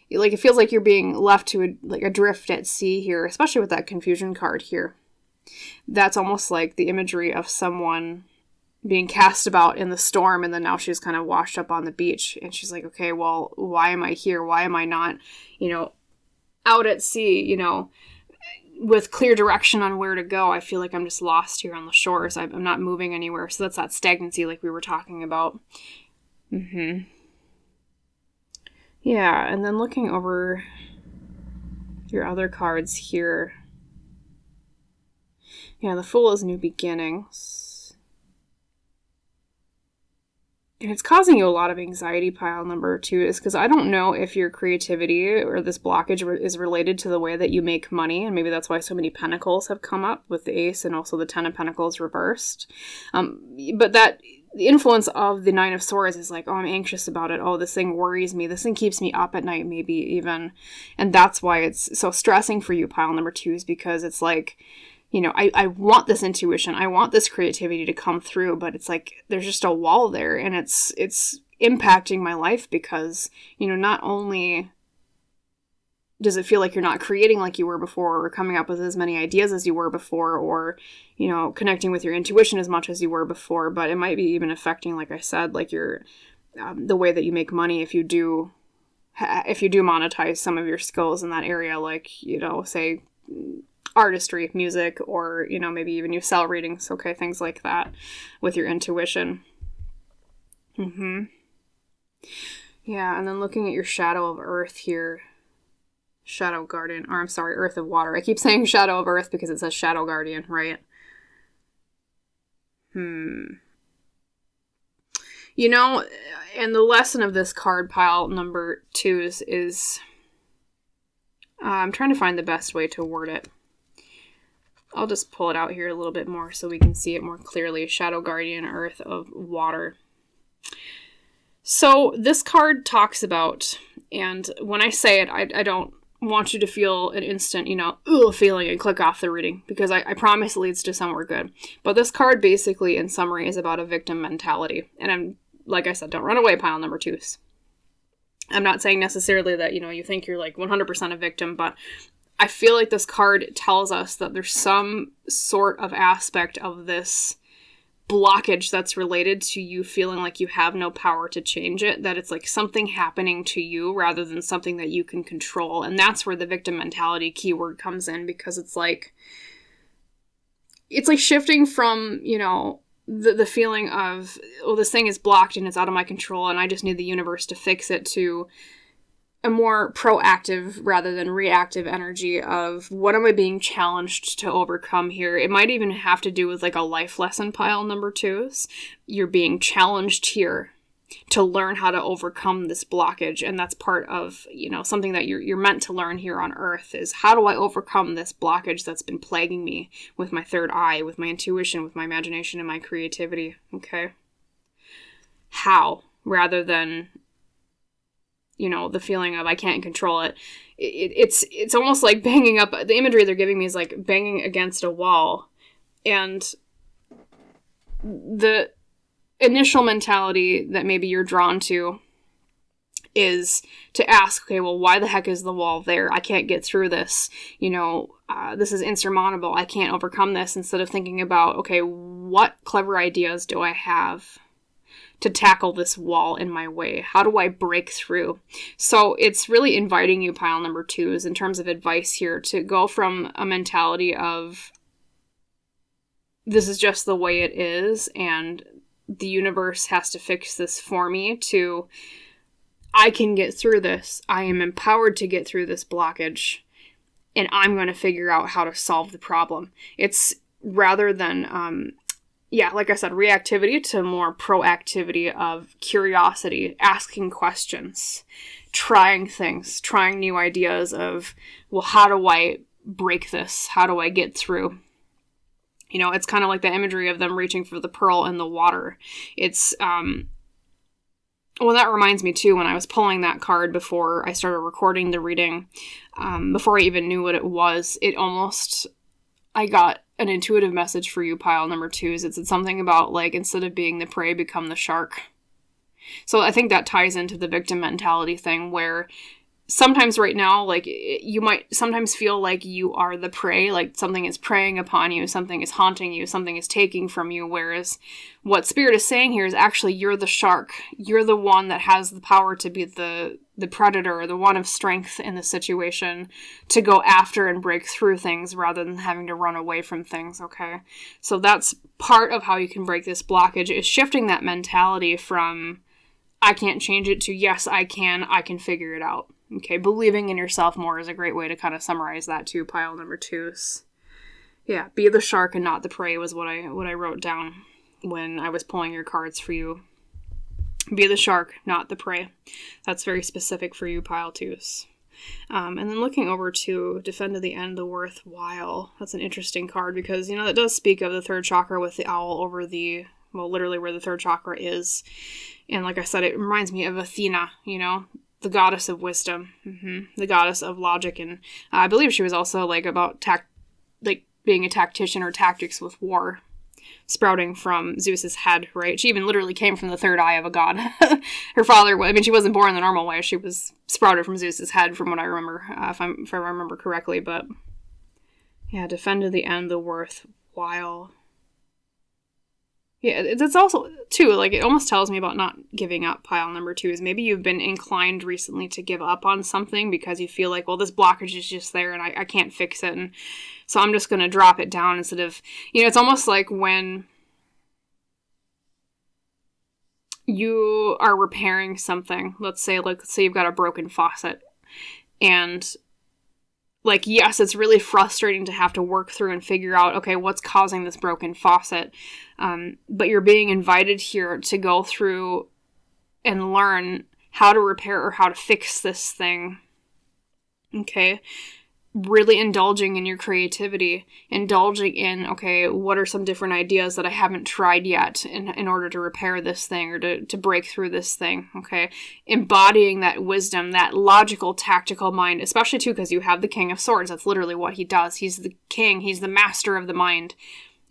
it feels like you're being left to adrift at sea here, especially with that confusion card here. That's almost like the imagery of someone being cast about in the storm, and then now she's kind of washed up on the beach, and she's okay, well, why am I here? Why am I not, out at sea, with clear direction on where to go? I feel like I'm just lost here on the shores. I'm not moving anywhere. So that's that stagnancy we were talking about. Yeah, and then looking over your other cards here. Yeah, the Fool is new beginnings. And it's causing you a lot of anxiety, pile number 2, is because I don't know if your creativity or this blockage is related to the way that you make money, and maybe that's why so many pentacles have come up with the Ace and also the Ten of Pentacles reversed. But that... the influence of the Nine of Swords is oh, I'm anxious about it. Oh, this thing worries me. This thing keeps me up at night, maybe even. And that's why it's so stressing for you, pile number 2s, because it's I want this intuition. I want this creativity to come through, but it's there's just a wall there, and it's impacting my life because, not only does it feel like you're not creating like you were before or coming up with as many ideas as you were before or, connecting with your intuition as much as you were before, but it might be even affecting, like I said, like your, the way that you make money if you do monetize some of your skills in that area, like, say artistry, music, or, maybe even you sell readings, okay, things like that with your intuition. Yeah, and then looking at your shadow of earth here, shadow guardian, or I'm sorry, earth of water. I keep saying shadow of earth because it says shadow guardian, right? And the lesson of this card pile number 2 is I'm trying to find the best way to word it. I'll just pull it out here a little bit more so we can see it more clearly. Shadow guardian, earth of water. So this card talks about, and when I say it, I don't want you to feel an instant, feeling and click off the reading, because I promise it leads to somewhere good. But this card basically, in summary, is about a victim mentality. And I'm, like I said, don't run away, pile number 2s. I'm not saying necessarily that, you think you're like 100% a victim, but I feel like this card tells us that there's some sort of aspect of this blockage that's related to you feeling like you have no power to change it, that it's like something happening to you rather than something that you can control. And that's where the victim mentality keyword comes in, because it's like shifting from, the feeling of, well, this thing is blocked and it's out of my control and I just need the universe to fix it, to a more proactive rather than reactive energy of what am I being challenged to overcome here. It might even have to do with like a life lesson, pile number 2s. You're being challenged here to learn how to overcome this blockage. And that's part of, something that you're meant to learn here on Earth is, how do I overcome this blockage that's been plaguing me with my third eye, with my intuition, with my imagination and my creativity. Okay. How, rather than, the feeling of I can't control it. It's almost like banging up. The imagery they're giving me is like banging against a wall. And the initial mentality that maybe you're drawn to is to ask, okay, well, why the heck is the wall there? I can't get through this. This is insurmountable. I can't overcome this. Instead of thinking about, okay, what clever ideas do I have to tackle this wall in my way? How do I break through? So it's really inviting you, pile number 2s, in terms of advice here, to go from a mentality of this is just the way it is and the universe has to fix this for me, to I can get through this. I am empowered to get through this blockage and I'm going to figure out how to solve the problem. It's rather than, like I said, reactivity to more proactivity of curiosity, asking questions, trying things, trying new ideas of, well, how do I break this? How do I get through? It's kind of like the imagery of them reaching for the pearl in the water. It's, well, that reminds me too, when I was pulling that card before I started recording the reading, before I even knew what it was, I got an intuitive message for you, pile number 2s. It said something about, like, instead of being the prey, become the shark. So I think that ties into the victim mentality thing, where sometimes right now, like, you might sometimes feel like you are the prey, like something is preying upon you, something is haunting you, something is taking from you, whereas what Spirit is saying here is actually you're the shark. You're the one that has the power to be the predator, the one of strength in the situation, to go after and break through things rather than having to run away from things, okay? So that's part of how you can break this blockage, is shifting that mentality from I can't change it to yes, I can figure it out. Okay, believing in yourself more is a great way to kind of summarize that too, pile number 2s. Yeah, be the shark and not the prey was what I wrote down when I was pulling your cards for you. Be the shark, not the prey. That's very specific for you, pile 2s. And then looking over to Defend to the End, the Worthwhile. That's an interesting card because, that does speak of the third chakra with the owl over literally where the third chakra is. And like I said, it reminds me of Athena, the goddess of wisdom, the goddess of logic. And I believe she was also like about being a tactician or tactics with war. sprouting from Zeus's head, right? She even literally came from the third eye of a god. Her father, I mean, she wasn't born the normal way. She was sprouted from Zeus's head, from what I remember, if I remember correctly. But yeah, defend to the end the worthwhile. Yeah, it's also, too, like, it almost tells me about not giving up. Pile number 2 is maybe you've been inclined recently to give up on something because you feel like, well, this blockage is just there and I can't fix it, and so I'm just going to drop it down instead of, it's almost like when you are repairing something. Let's say you've got a broken faucet, and like, yes, it's really frustrating to have to work through and figure out, okay, what's causing this broken faucet? But you're being invited here to go through and learn how to repair or how to fix this thing. Okay? Really indulging in your creativity, indulging in, okay, what are some different ideas that I haven't tried yet in order to repair this thing or to break through this thing, okay? Embodying that wisdom, that logical, tactical mind, especially too because you have the King of Swords. That's literally what he does. He's the king. He's the master of the mind.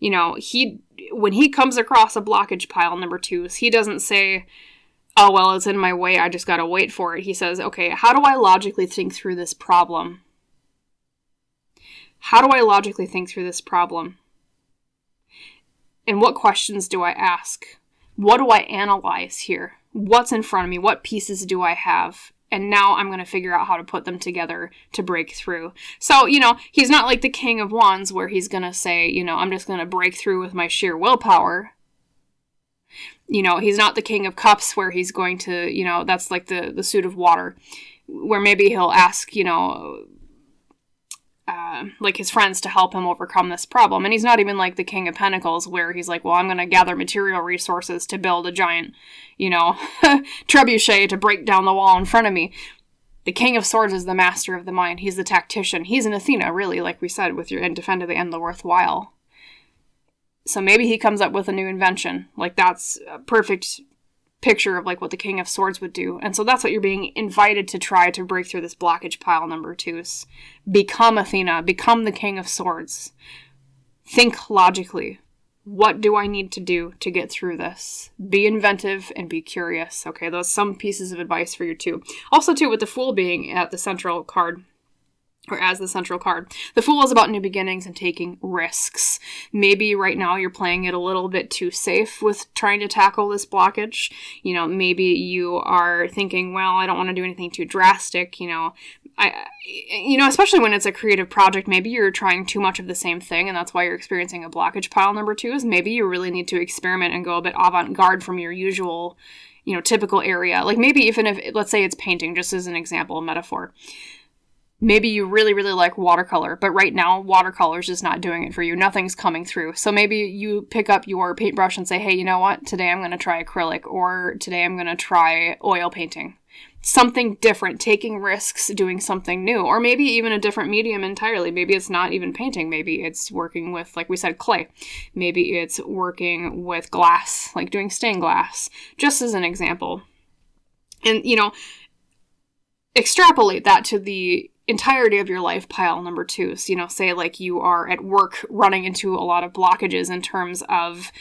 When he comes across a blockage, pile number 2, he doesn't say, oh, well, it's in my way, I just gotta wait for it. He says, okay, how do I logically think through this problem? How do I logically think through this problem? And what questions do I ask? What do I analyze here? What's in front of me? What pieces do I have? And now I'm going to figure out how to put them together to break through. So, he's not like the King of Wands where he's going to say, I'm just going to break through with my sheer willpower. He's not the King of Cups where he's going to, that's like the suit of water, where maybe he'll ask, like his friends to help him overcome this problem. And he's not even like the King of Pentacles where he's like, well, I'm going to gather material resources to build a giant, trebuchet to break down the wall in front of me. The King of Swords is the master of the mind. He's the tactician. He's an Athena, really, like we said, with your defend to the end the worthwhile. So maybe he comes up with a new invention. Like, that's a perfect picture of like what the King of Swords would do. And so that's what you're being invited to try to break through this blockage, pile number 2. Become Athena, become the King of Swords. Think logically. What do I need to do to get through this? Be inventive and be curious. Okay, those some pieces of advice for you too. Also too, with the Fool being at the central card, or as the central card. The Fool is about new beginnings and taking risks. Maybe right now you're playing it a little bit too safe with trying to tackle this blockage. Maybe you are thinking, well, I don't want to do anything too drastic. Especially when it's a creative project, maybe you're trying too much of the same thing, and that's why you're experiencing a blockage, pile number 2. Is maybe you really need to experiment and go a bit avant-garde from your usual, typical area. Like maybe even if, let's say it's painting, just as an example, a metaphor. Maybe you really, really like watercolor, but right now watercolor is just not doing it for you. Nothing's coming through. So maybe you pick up your paintbrush and say, hey, you know what? Today I'm going to try acrylic, or today I'm going to try oil painting. Something different, taking risks, doing something new, or maybe even a different medium entirely. Maybe it's not even painting. Maybe it's working with, like we said, clay. Maybe it's working with glass, like doing stained glass, just as an example. And, extrapolate that to the entirety of your life, pile number 2. So, say like you are at work running into a lot of blockages in terms of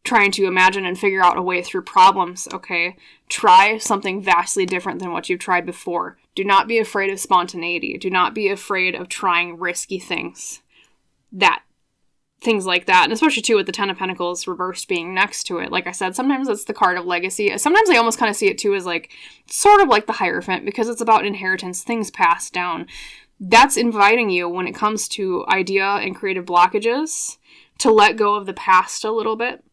trying to imagine and figure out a way through problems, okay? Try something vastly different than what you've tried before. Do not be afraid of spontaneity. Do not be afraid of trying risky things. Things like that. And especially, too, with the Ten of Pentacles reversed being next to it. Like I said, sometimes it's the card of legacy. Sometimes I almost kind of see it, too, as like, sort of like the Hierophant, because it's about inheritance, things passed down. That's inviting you, when it comes to idea and creative blockages, to let go of the past a little bit.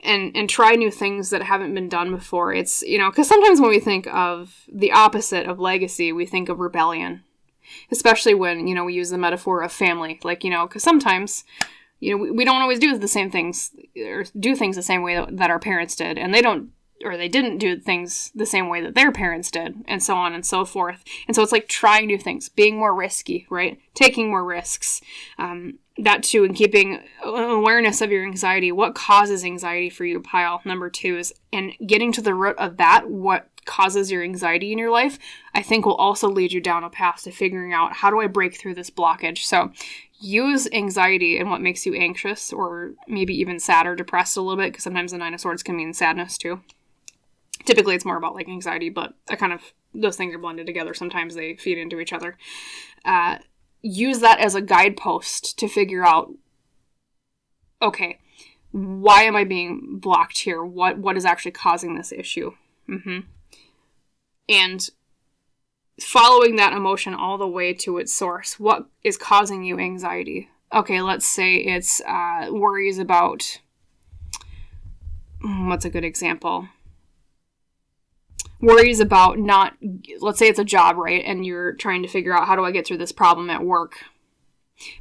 And try new things that haven't been done before. It's, because sometimes when we think of the opposite of legacy, we think of rebellion. Especially when, we use the metaphor of family. Like, because sometimes, we don't always do the same things, or do things the same way that our parents did. And they didn't do things the same way that their parents did, and so on and so forth. And so it's like trying new things, being more risky, right? Taking more risks. That too, and keeping awareness of your anxiety. What causes anxiety for you, pile number 2, and getting to the root of that, what causes your anxiety in your life, I think will also lead you down a path to figuring out, how do I break through this blockage? So use anxiety and what makes you anxious, or maybe even sad or depressed a little bit, because sometimes the Nine of Swords can mean sadness too. Typically it's more about like anxiety, but those things are blended together. Sometimes they feed into each other. Use that as a guidepost to figure out, okay, why am I being blocked here? What is actually causing this issue? And following that emotion all the way to its source. What is causing you anxiety? Okay, let's say it's worries about, what's a good example? Worries about let's say it's a job, right? And you're trying to figure out, how do I get through this problem at work?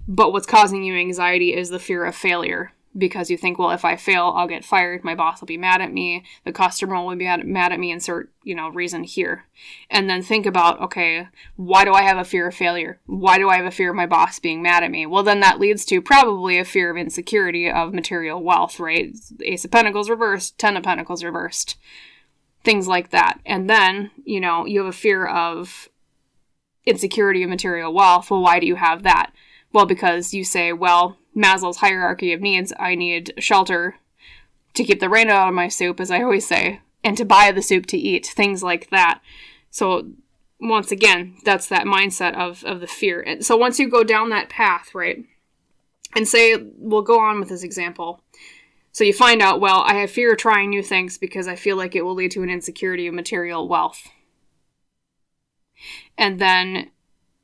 But what's causing you anxiety is the fear of failure, because you think, well, if I fail, I'll get fired. My boss will be mad at me. The customer will be mad at me. Insert, reason here. And then think about, okay, why do I have a fear of failure? Why do I have a fear of my boss being mad at me? Well, then that leads to probably a fear of insecurity of material wealth, right? Ace of Pentacles reversed, Ten of Pentacles reversed. Things like that. And then, you have a fear of insecurity of material wealth. Well, why do you have that? Well, because you say, well, Maslow's hierarchy of needs, I need shelter to keep the rain out of my soup, as I always say, and to buy the soup to eat, things like that. So once again, that's that mindset of the fear. And so once you go down that path, right, and say, we'll go on with this example. So you find out, well, I have fear of trying new things because I feel like it will lead to an insecurity of material wealth. And then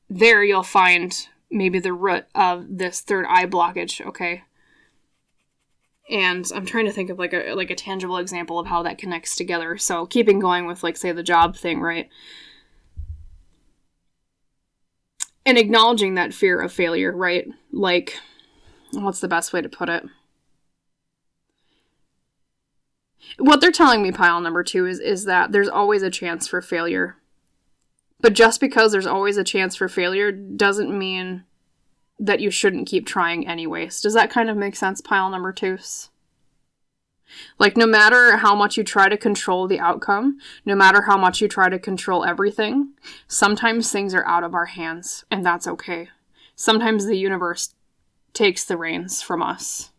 there you'll find maybe the root of this third eye blockage, okay? And I'm trying to think of like a tangible example of how that connects together. So keeping going with, like, say, the job thing, right? And acknowledging that fear of failure, right? Like, what's the best way to put it? What they're telling me, pile number 2, is that there's always a chance for failure. But just because there's always a chance for failure doesn't mean that you shouldn't keep trying anyways. Does that kind of make sense, pile number 2s? Like, no matter how much you try to control the outcome, no matter how much you try to control everything, sometimes things are out of our hands, and that's okay. Sometimes the universe takes the reins from us.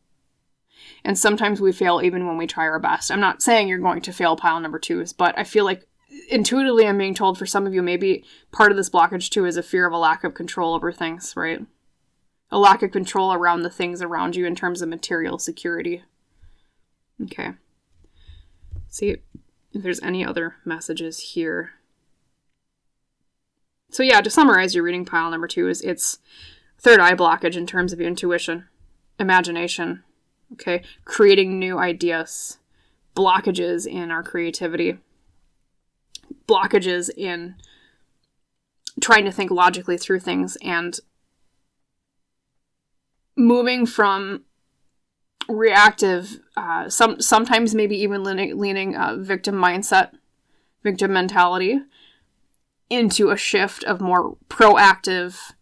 And sometimes we fail even when we try our best. I'm not saying you're going to fail, pile number 2s, but I feel like intuitively I'm being told for some of you, maybe part of this blockage too is a fear of a lack of control over things, right? A lack of control around the things around you in terms of material security. Okay. See if there's any other messages here. So yeah, to summarize your reading, pile number 2 is it's third eye blockage in terms of your intuition, imagination, okay, creating new ideas, blockages in our creativity, blockages in trying to think logically through things, and moving from reactive, sometimes maybe even leaning victim mindset, victim mentality, into a shift of more proactive,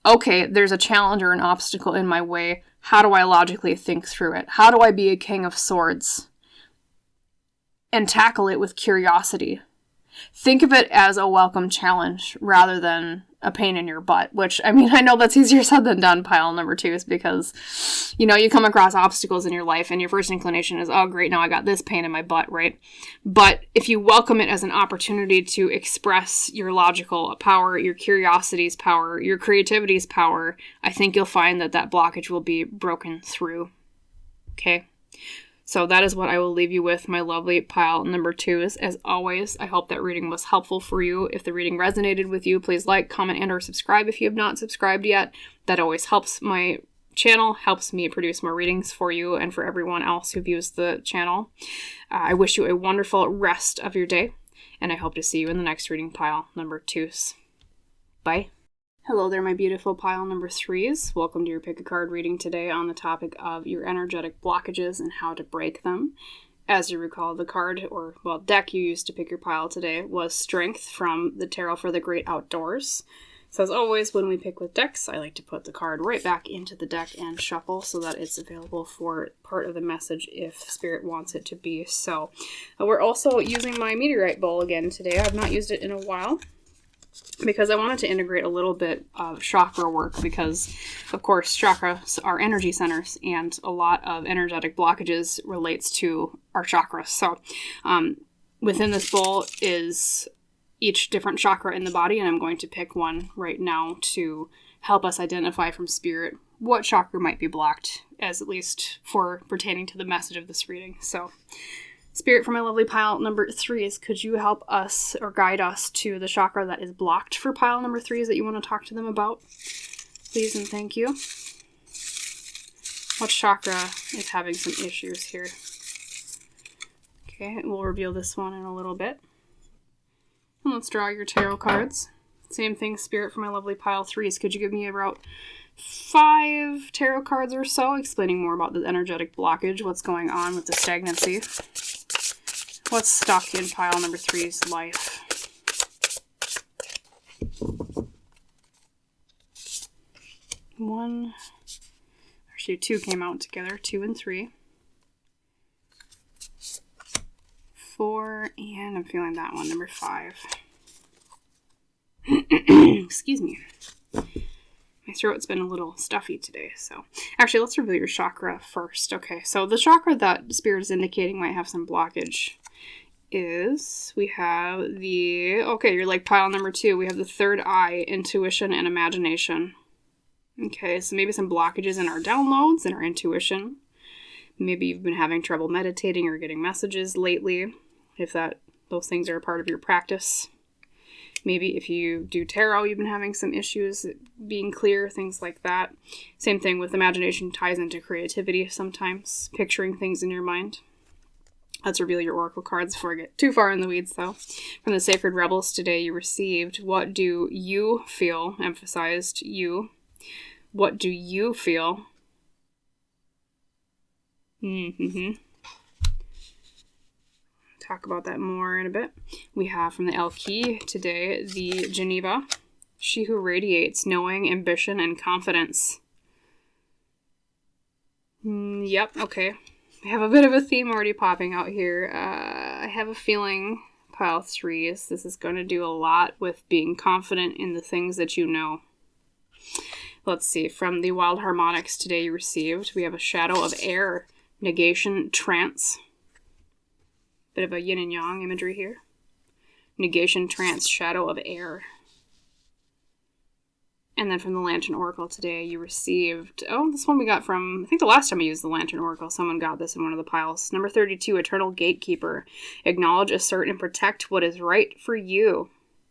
okay, there's a challenge or an obstacle in my way. How do I logically think through it? How do I be a king of swords and tackle it with curiosity? Think of it as a welcome challenge rather than a pain in your butt, which, I mean, I know that's easier said than done, pile number 2, is because, you come across obstacles in your life and your first inclination is, oh, great, now I got this pain in my butt, right? But if you welcome it as an opportunity to express your logical power, your curiosity's power, your creativity's power, I think you'll find that blockage will be broken through. Okay? So that is what I will leave you with, my lovely pile number 2s. As always, I hope that reading was helpful for you. If the reading resonated with you, please like, comment, and or subscribe if you have not subscribed yet. That always helps my channel, helps me produce more readings for you and for everyone else who views the channel. I wish you a wonderful rest of your day, and I hope to see you in the next reading, pile number 2s. Bye. Hello there, my beautiful pile number 3s. Welcome to your pick a card reading today on the topic of your energetic blockages and how to break them. As you recall, the card, or deck you used to pick your pile today was Strength from the Tarot for the Great Outdoors. So as always, when we pick with decks, I like to put the card right back into the deck and shuffle so that it's available for part of the message if Spirit wants it to be. So we're also using my meteorite bowl again today. I've not used it in a while because I wanted to integrate a little bit of chakra work because, of course, chakras are energy centers and a lot of energetic blockages relates to our chakras. So within this bowl is each different chakra in the body, and I'm going to pick one right now to help us identify from Spirit what chakra might be blocked, as at least for pertaining to the message of this reading. So, Spirit, for my lovely pile number 3s, could you help us or guide us to the chakra that is blocked for pile number 3s that you want to talk to them about? Please and thank you. What chakra is having some issues here? Okay, we'll reveal this one in a little bit. And let's draw your tarot cards. Same thing, Spirit, for my lovely pile 3s. Could you give me about 5 tarot cards or so, explaining more about the energetic blockage, what's going on with the stagnancy? What's stuck in pile number 3's life? One, actually 2 came out together, 2 and 3. 4, and I'm feeling that one, number 5. Excuse me. My throat's been a little stuffy today, so. Actually, let's reveal your chakra first. Okay, so the chakra that Spirit is indicating might have some blockage is, we have the, okay, you're like pile number 2. We have the third eye, intuition and imagination. Okay, so maybe some blockages in our downloads and our intuition. Maybe you've been having trouble meditating or getting messages lately, if those things are a part of your practice. Maybe if you do tarot, you've been having some issues being clear, things like that. Same thing with imagination, ties into creativity sometimes, picturing things in your mind. Let's reveal your oracle cards before I get too far in the weeds, though. From the Sacred Rebels today, you received, what do you feel? Emphasized you. What do you feel? Talk about that more in a bit. We have from the Elle Qui today, the Geneva. She who radiates knowing, ambition, and confidence. Yep, okay. We have a bit of a theme already popping out here. I have a feeling, pile 3s, this is going to do a lot with being confident in the things that you know. Let's see, from the Wild Harmonics today you received, we have a shadow of air, negation, trance. Bit of a yin and yang imagery here. Negation, trance, shadow of air. And then from the Lantern Oracle today, you received, this one we got from, I think the last time I used the Lantern Oracle, someone got this in one of the piles. Number 32, Eternal Gatekeeper. Acknowledge, assert, and protect what is right for you.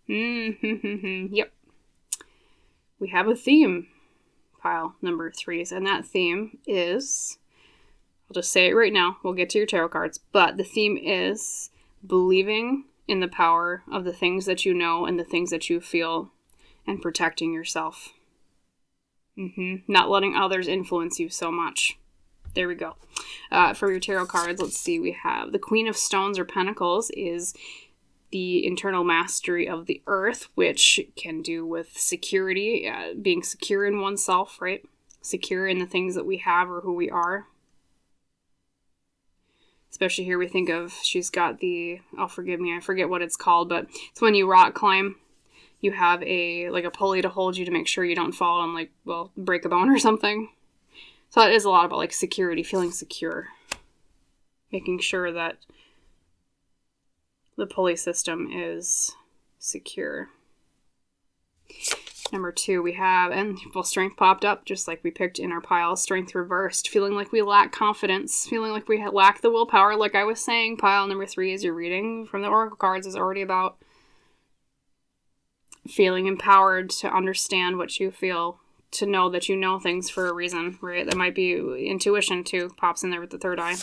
Yep. We have a theme, pile number 3s, and that theme is, I'll just say it right now. We'll get to your tarot cards. But the theme is believing in the power of the things that you know and the things that you feel and protecting yourself. Not letting others influence you so much. There we go. For your tarot cards, let's see. We have the Queen of Stones or Pentacles is the internal mastery of the earth, which can do with security, being secure in oneself, right? Secure in the things that we have or who we are. Especially here we think of, she's got the, forgive me, I forget what it's called, but it's when you rock climb, you have a pulley to hold you to make sure you don't fall and break a bone or something. So it is a lot about security, feeling secure. Making sure that the pulley system is secure. Number 2, we have, strength popped up, just like we picked in our pile. Strength reversed. Feeling like we lack confidence. Feeling like we lack the willpower. Like I was saying, pile number 3 as you're reading from the oracle cards is already about feeling empowered to understand what you feel, to know that you know things for a reason, right? That might be intuition, too. Pops in there with the third eye.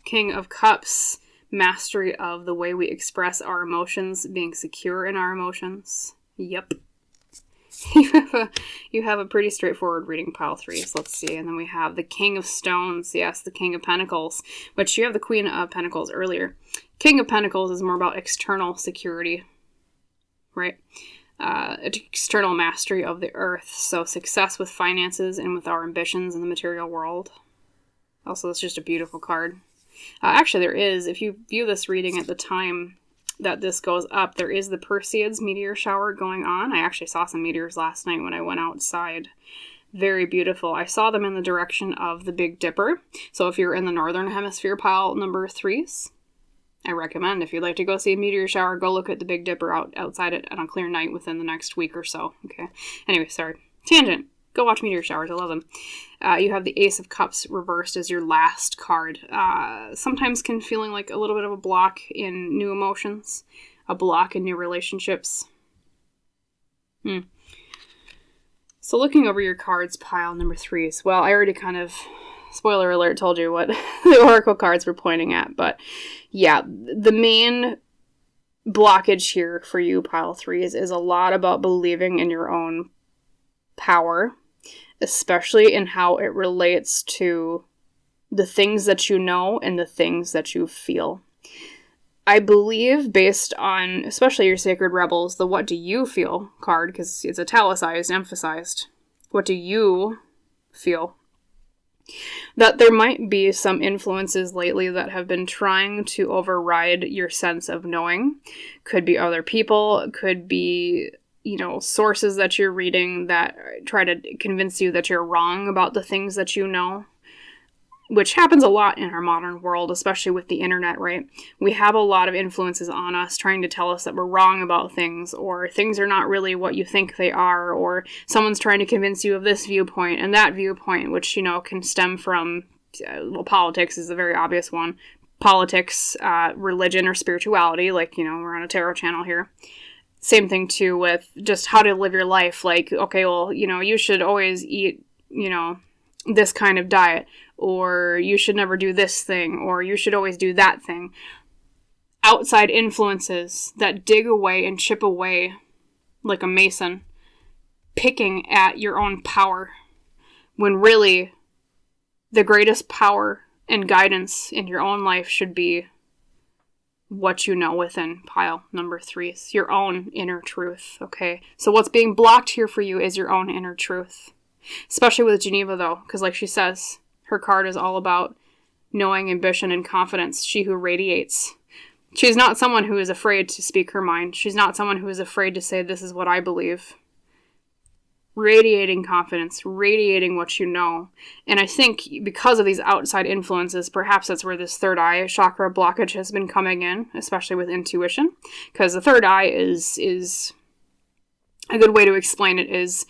King of Cups. Mastery of the way we express our emotions. Being secure in our emotions. Yep. You have a pretty straightforward reading, pile 3. So let's see. And then we have the King of Stones. Yes, the King of Pentacles. Which you have the Queen of Pentacles earlier. King of Pentacles is more about external security. Right? external mastery of the earth. So success with finances and with our ambitions in the material world. Also, it's just a beautiful card. Actually, there is, if you view this reading at the time that this goes up, there is the Perseids meteor shower going on. I actually saw some meteors last night when I went outside. Very beautiful. I saw them in the direction of the Big Dipper. So if you're in the northern hemisphere, pile number 3s, I recommend, if you'd like to go see a meteor shower, go look at the Big Dipper outside it on a clear night within the next week or so. Okay. Anyway, sorry. Tangent. Go watch meteor showers. I love them. You have the Ace of Cups reversed as your last card. Sometimes can feeling like a little bit of a block in new emotions, a block in new relationships. So looking over your cards, pile number 3s. Well, I already kind of, spoiler alert, told you what the Oracle cards were pointing at. But yeah, the main blockage here for you, pile 3s, is a lot about believing in your own power, especially in how it relates to the things that you know and the things that you feel. I believe, based on especially your Sacred Rebels, the what do you feel card, because it's italicized, emphasized. What do you feel? That there might be some influences lately that have been trying to override your sense of knowing. Could be other people, could be, sources that you're reading that try to convince you that you're wrong about the things that you know, which happens a lot in our modern world, especially with the internet, right? We have a lot of influences on us trying to tell us that we're wrong about things, or things are not really what you think they are, or someone's trying to convince you of this viewpoint and that viewpoint, which, can stem from, politics is a very obvious one. Politics, religion, or spirituality, like, we're on a tarot channel here. Same thing, too, with just how to live your life. Like, okay, well, you should always eat, this kind of diet, or you should never do this thing, or you should always do that thing. Outside influences that dig away and chip away like a mason, picking at your own power, when really the greatest power and guidance in your own life should be what you know within pile number 3s, your own inner truth, okay? So what's being blocked here for you is your own inner truth. Especially with Geneva, though, because like she says, her card is all about knowing, ambition, and confidence. She who radiates. She's not someone who is afraid to speak her mind. She's not someone who is afraid to say, this is what I believe. Radiating confidence, radiating what you know. And I think because of these outside influences, perhaps that's where this third eye chakra blockage has been coming in, especially with intuition. Because the third eye is a good way to explain it is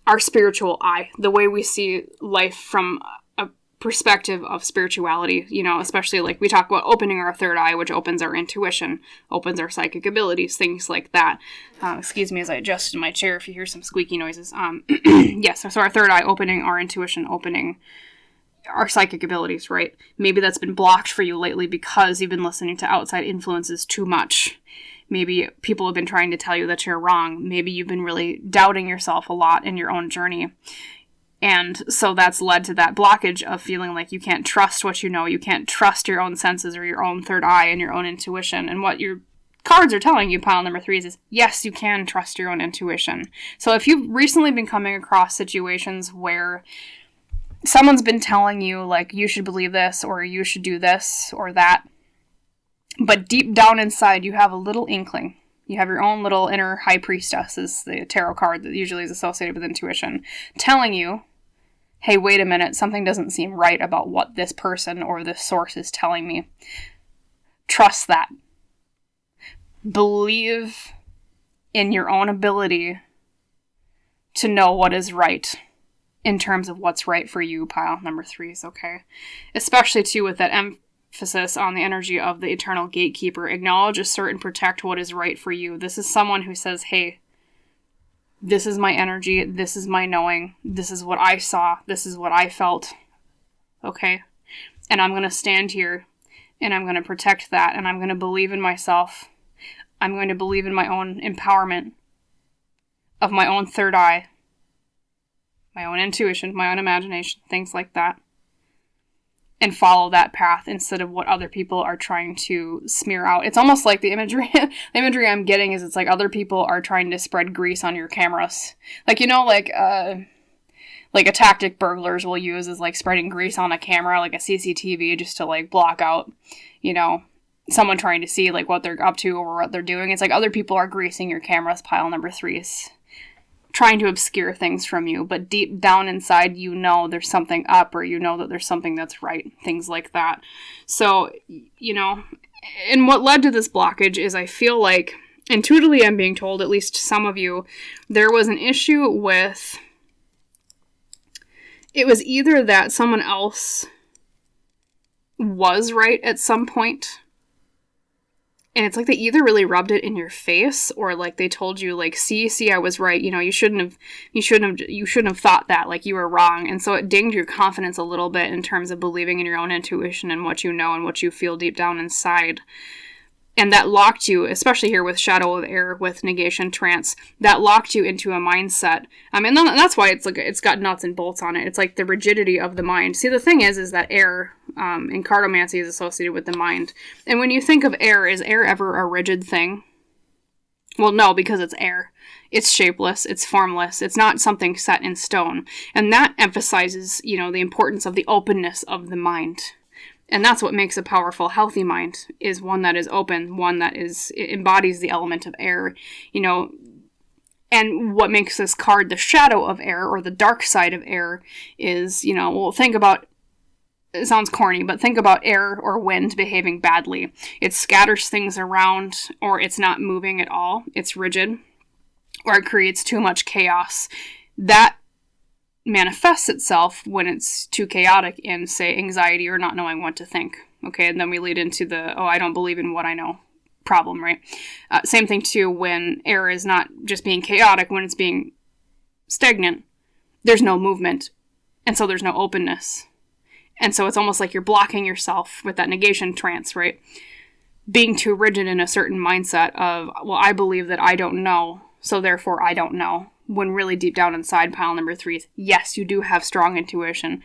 our spiritual eye, the way we see life from a perspective of spirituality, especially like we talk about opening our third eye, which opens our intuition, opens our psychic abilities, things like that. Excuse me as I adjusted my chair if you hear some squeaky noises. Yes, so our third eye, opening our intuition, opening our psychic abilities, right? Maybe that's been blocked for you lately because you've been listening to outside influences too much. Maybe people have been trying to tell you that you're wrong. Maybe you've been really doubting yourself a lot in your own journey. And so that's led to that blockage of feeling like you can't trust what you know. You can't trust your own senses or your own third eye and your own intuition. And what your cards are telling you, pile number 3s, is yes, you can trust your own intuition. So if you've recently been coming across situations where someone's been telling you, like, you should believe this or you should do this or that, but deep down inside, you have a little inkling. You have your own little inner high priestess, is the tarot card that usually is associated with intuition, telling you, hey, wait a minute, something doesn't seem right about what this person or this source is telling me. Trust that. Believe in your own ability to know what is right in terms of what's right for you, pile number 3s, okay? Especially, too, with that emphasis on the energy of the eternal gatekeeper. Acknowledge, assert, and protect what is right for you. This is someone who says, hey, this is my energy, this is my knowing, this is what I saw, this is what I felt, okay? And I'm going to stand here, and I'm going to protect that, and I'm going to believe in myself. I'm going to believe in my own empowerment of my own third eye, my own intuition, my own imagination, things like that. and follow that path instead of what other people are trying to smear out. It's almost like the imagery I'm getting is it's like other people are trying to spread grease on your cameras. Like, like a tactic burglars will use is like spreading grease on a camera, like a CCTV, just to like block out, someone trying to see like what they're up to or what they're doing. It's like other people are greasing your cameras, pile number 3s. Trying to obscure things from you, but deep down inside, there's something up, or that there's something that's right, things like that. So, and what led to this blockage is I feel like, intuitively I'm being told, at least some of you, there was an issue with, it was either that someone else was right at some point, and it's like they either really rubbed it in your face, or like they told you, like, see, I was right. You shouldn't have thought that, like you were wrong. And so it dinged your confidence a little bit in terms of believing in your own intuition and what you know and what you feel deep down inside. And that locked you, especially here with Shadow of Air, with Negation Trance, that locked you into a mindset. And that's why it's like it's got nuts and bolts on it. It's like the rigidity of the mind. See, the thing is that air in cartomancy is associated with the mind. And when you think of air, is air ever a rigid thing? Well, no, because it's air. It's shapeless, it's formless, it's not something set in stone. And that emphasizes, the importance of the openness of the mind. And that's what makes a powerful, healthy mind, is one that is open, one that embodies the element of air, And what makes this card the Shadow of Air, or the dark side of air, is, think about, it sounds corny, but think about air or wind behaving badly. It scatters things around, or it's not moving at all, it's rigid, or it creates too much chaos. That manifests itself when it's too chaotic in, say, anxiety or not knowing what to think. Okay, and then we lead into the, I don't believe in what I know problem, right? Same thing too when air is not just being chaotic, when it's being stagnant, there's no movement, and so there's no openness. And so it's almost like you're blocking yourself with that negation trance, right? Being too rigid in a certain mindset of, well, I believe that I don't know, so therefore I don't know. When really deep down inside, pile number 3 is, yes, you do have strong intuition.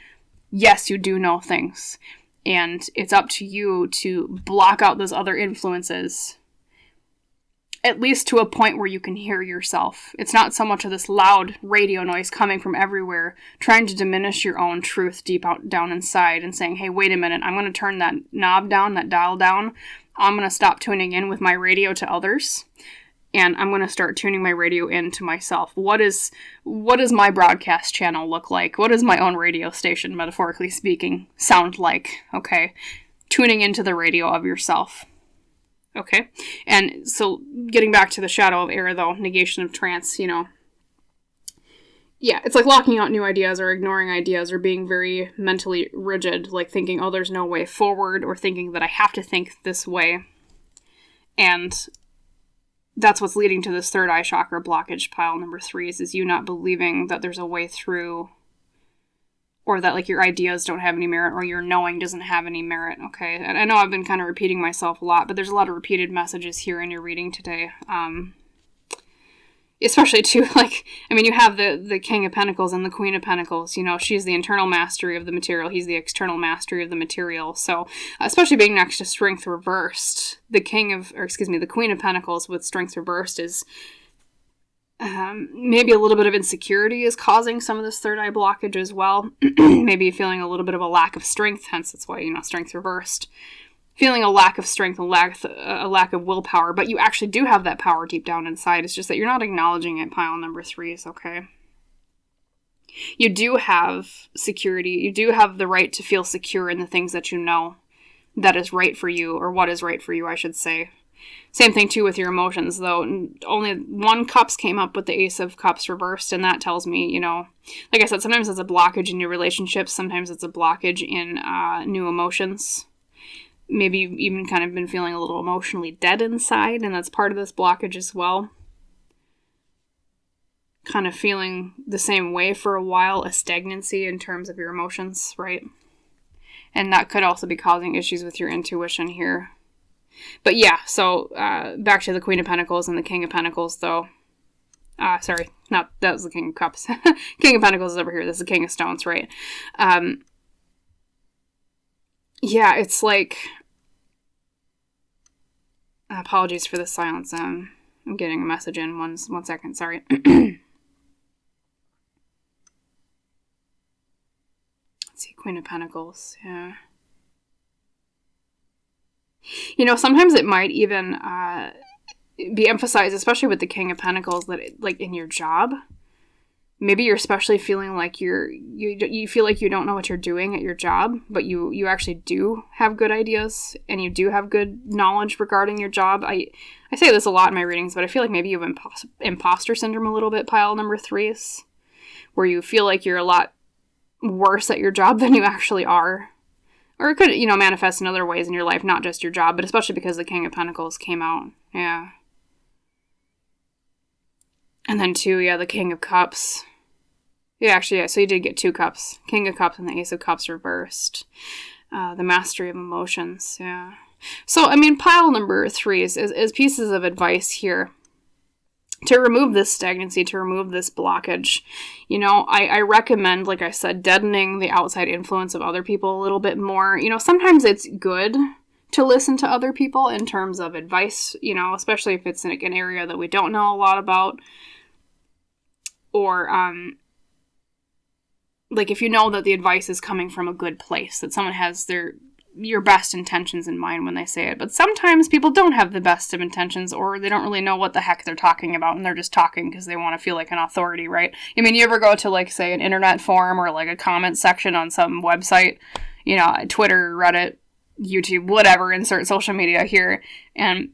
Yes, you do know things. And it's up to you to block out those other influences, at least to a point where you can hear yourself. It's not so much of this loud radio noise coming from everywhere, trying to diminish your own truth deep down inside and saying, hey, wait a minute, I'm going to turn that knob down, that dial down. I'm going to stop tuning in with my radio to others. And I'm going to start tuning my radio in to myself. What does my broadcast channel look like? What does my own radio station, metaphorically speaking, sound like? Okay. Tuning into the radio of yourself. Okay. And so getting back to the Shadow of Air, though, negation of trance, yeah, it's like locking out new ideas or ignoring ideas or being very mentally rigid, like thinking, there's no way forward, or thinking that I have to think this way. And that's what's leading to this third eye chakra blockage, pile number 3, is you not believing that there's a way through, or that like your ideas don't have any merit, or your knowing doesn't have any merit. Okay, and I know I've been kind of repeating myself a lot, but there's a lot of repeated messages here in your reading today. Especially too, you have the King of Pentacles and the Queen of Pentacles. She's the internal mastery of the material. He's the external mastery of the material. So, especially being next to Strength Reversed, the Queen of Pentacles with Strength Reversed is maybe a little bit of insecurity is causing some of this third eye blockage as well. Maybe feeling a little bit of a lack of strength, hence that's why, Strength Reversed. Feeling a lack of strength, a lack of willpower, but you actually do have that power deep down inside. It's just that you're not acknowledging it, pile number 3 is okay. You do have security. You do have the right to feel secure in the things that you know that is right for you, or what is right for you, I should say. Same thing, too, with your emotions, though. Only 1 Cups came up with the Ace of Cups reversed, and that tells me, like I said, sometimes it's a blockage in your relationships, sometimes it's a blockage in new emotions. Maybe you've even kind of been feeling a little emotionally dead inside, and that's part of this blockage as well. Kind of feeling the same way for a while, a stagnancy in terms of your emotions, right? And that could also be causing issues with your intuition here. But yeah, so back to the Queen of Pentacles and the King of Pentacles, though. That was the King of Cups. King of Pentacles is over here. This is the King of Stones, right? yeah, it's like, apologies for the silence. I'm getting a message in. One second, sorry. Let's see, Queen of Pentacles, yeah. You know, sometimes it might even be emphasized, especially with the King of Pentacles, that like in your job, maybe you're especially feeling like you feel like you don't know what you're doing at your job, but you actually do have good ideas and you do have good knowledge regarding your job. I say this a lot in my readings, but I feel like maybe you have imposter syndrome a little bit, pile number 3s, where you feel like you're a lot worse at your job than you actually are. Or it could, you know, manifest in other ways in your life, not just your job, but especially because the King of Pentacles came out. Yeah. And then 2, yeah, the King of Cups. Yeah, actually, yeah, so you did get 2 cups. King of Cups and the Ace of Cups reversed. The Mastery of Emotions, yeah. So, I mean, pile number 3 is pieces of advice here. To remove this stagnancy, to remove this blockage, you know, I recommend, like I said, deadening the outside influence of other people a little bit more. You know, sometimes it's good to listen to other people in terms of advice, you know, especially if it's like an area that we don't know a lot about. Or, like if you know that the advice is coming from a good place, that someone has your best intentions in mind when they say it. But sometimes people don't have the best of intentions, or they don't really know what the heck they're talking about, and they're just talking because they want to feel like an authority, right? I mean, you ever go to, like, say, an internet forum or, like, a comment section on some website, you know, Twitter, Reddit, YouTube, whatever, insert social media here, and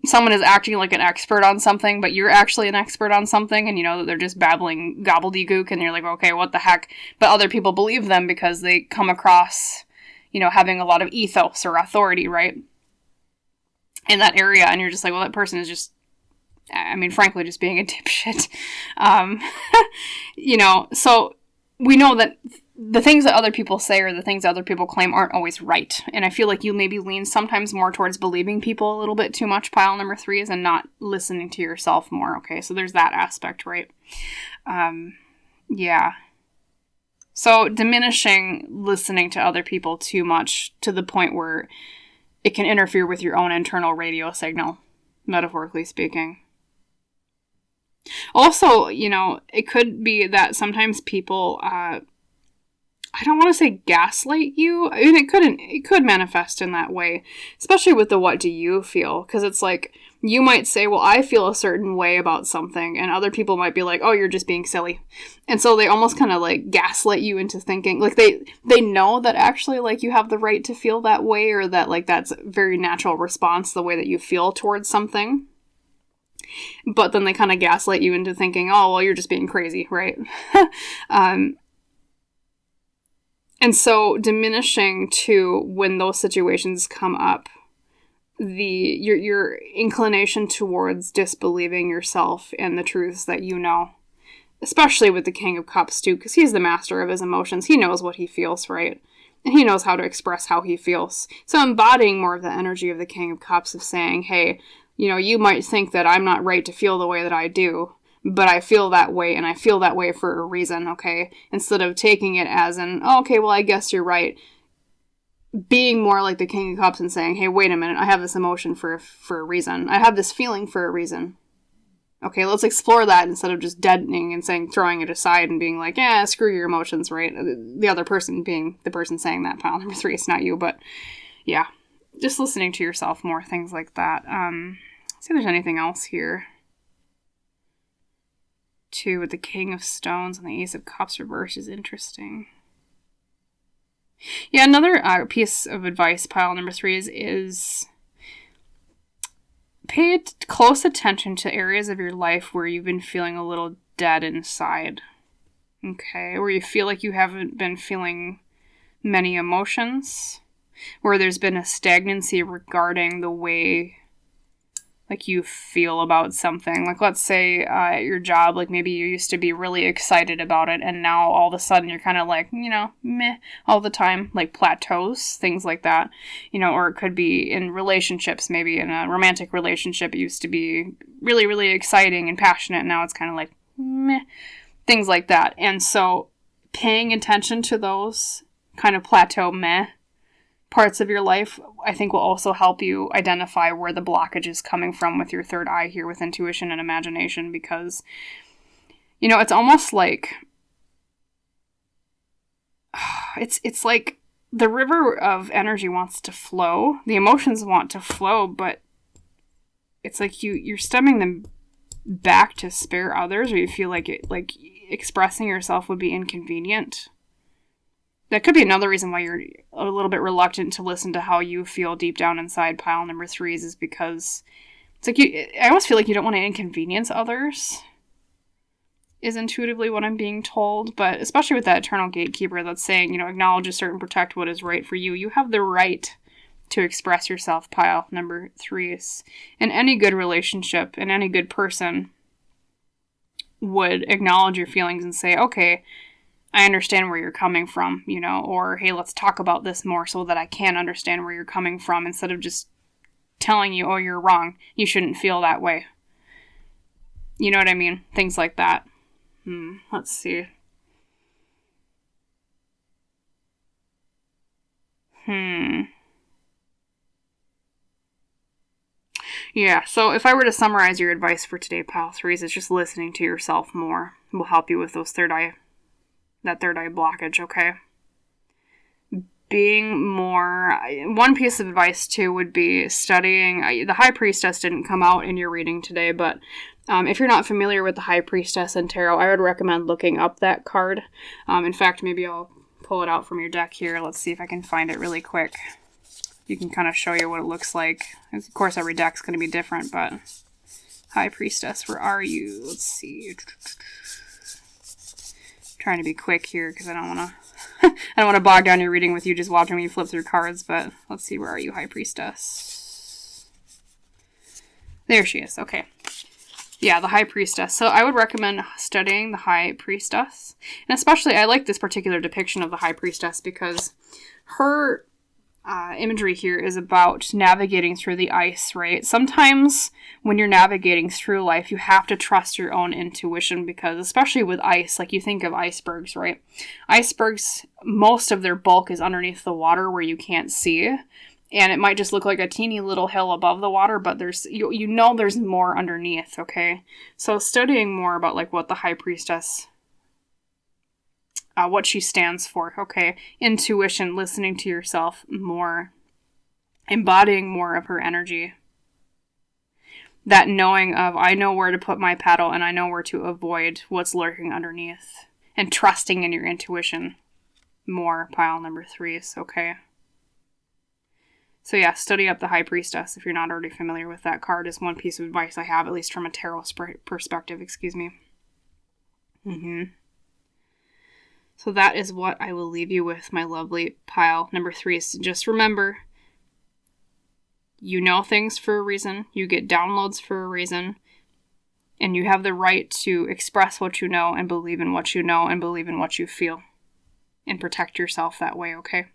someone is acting like an expert on something, but you're actually an expert on something, and you know that they're just babbling gobbledygook, and you're like, okay, what the heck? But other people believe them because they come across, you know, having a lot of ethos or authority, right? In that area. And you're just like, well, that person is just, I mean, frankly, just being a dipshit. You know, so we know that the things that other people say or the things that other people claim aren't always right. And I feel like you maybe lean sometimes more towards believing people a little bit too much, pile number 3s, and not listening to yourself more. Okay, so there's that aspect, right? Yeah. So diminishing listening to other people too much to the point where it can interfere with your own internal radio signal, metaphorically speaking. Also, you know, it could be that sometimes people, I don't want to say gaslight you. I mean, it could manifest in that way, especially with the what do you feel? Because it's like, you might say, well, I feel a certain way about something, and other people might be like, oh, you're just being silly. And so they almost kind of like gaslight you into thinking, like they know that actually like you have the right to feel that way, or that like that's a very natural response, the way that you feel towards something. But then they kind of gaslight you into thinking, oh, well, you're just being crazy, right? And so diminishing to when those situations come up, your inclination towards disbelieving yourself and the truths that you know, especially with the King of Cups too, because he's the master of his emotions. He knows what he feels, right? And he knows how to express how he feels. So embodying more of the energy of the King of Cups, of saying, hey, you know, you might think that I'm not right to feel the way that I do, but I feel that way, and I feel that way for a reason, okay? Instead of taking it as an, oh, okay, well, I guess you're right. Being more like the King of Cups and saying, hey, wait a minute, I have this emotion for a reason. I have this feeling for a reason. Okay, let's explore that instead of just deadening and throwing it aside and being like, yeah, screw your emotions, right? The other person being the person saying that, pile number 3, it's not you, but yeah. Just listening to yourself more, things like that. Let's see if there's anything else here. 2 with the King of Stones and the Ace of Cups reversed is interesting. Yeah, another piece of advice, pile number 3, is pay close attention to areas of your life where you've been feeling a little dead inside. Okay, where you feel like you haven't been feeling many emotions, where there's been a stagnancy regarding the way like you feel about something. Like, let's say at your job, like maybe you used to be really excited about it, and now all of a sudden you're kind of like, you know, meh all the time, like plateaus, things like that, you know. Or it could be in relationships. Maybe in a romantic relationship, it used to be really, really exciting and passionate, and now it's kind of like meh, things like that. And so paying attention to those kind of plateau meh parts of your life, I think will also help you identify where the blockage is coming from with your third eye here with intuition and imagination, because, you know, it's almost like, it's like the river of energy wants to flow, the emotions want to flow, but it's like you're stemming them back to spare others, or you feel like expressing yourself would be inconvenient. That could be another reason why you're a little bit reluctant to listen to how you feel deep down inside, pile number 3s, is because it's like I almost feel like you don't want to inconvenience others, is intuitively what I'm being told. But especially with that eternal gatekeeper that's saying, you know, acknowledge, assert, and protect what is right for you. You have the right to express yourself, pile number 3s. And any good relationship and any good person would acknowledge your feelings and say, okay, I understand where you're coming from, you know, or hey, let's talk about this more so that I can understand where you're coming from, instead of just telling you, oh, you're wrong, you shouldn't feel that way. You know what I mean? Things like that. Let's see. Yeah, so if I were to summarize your advice for today, pile 3s, it's just listening to yourself more will help you with that third eye blockage, okay? Being more, one piece of advice too would be studying. The High Priestess didn't come out in your reading today, but if you're not familiar with the High Priestess in tarot, I would recommend looking up that card. In fact, maybe I'll pull it out from your deck here. Let's see if I can find it really quick. You can kind of show you what it looks like. Of course, every deck's going to be different, but High Priestess, where are you? Let's see. Trying to be quick here because I don't want to bog down your reading with you just watching me flip through cards, but let's see, where are you, High Priestess? There she is. Okay. Yeah, the High Priestess. So I would recommend studying the High Priestess. And especially, I like this particular depiction of the High Priestess because her imagery here is about navigating through the ice, right? Sometimes when you're navigating through life, you have to trust your own intuition, because especially with ice, like you think of icebergs, right? Icebergs, most of their bulk is underneath the water where you can't see, and it might just look like a teeny little hill above the water, but there's you know there's more underneath, okay? So studying more about like what the High Priestess, what she stands for, okay? Intuition, listening to yourself more, embodying more of her energy. That knowing of, I know where to put my paddle and I know where to avoid what's lurking underneath. And trusting in your intuition more, pile number 3s, okay? So yeah, study up the High Priestess if you're not already familiar with that card, is one piece of advice I have, at least from a tarot perspective, excuse me. So that is what I will leave you with, my lovely pile number 3s. Just remember, you know things for a reason, you get downloads for a reason, and you have the right to express what you know and believe in what you know and believe in what you feel. And protect yourself that way, okay?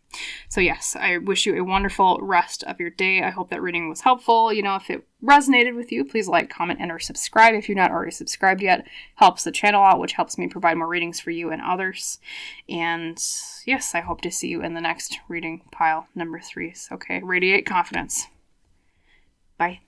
So yes, I wish you a wonderful rest of your day. I hope that reading was helpful. You know, if it resonated with you, please like, comment, and or subscribe if you're not already subscribed yet. Helps the channel out, which helps me provide more readings for you and others. And yes, I hope to see you in the next reading, pile number 3s, okay? Radiate confidence. Bye.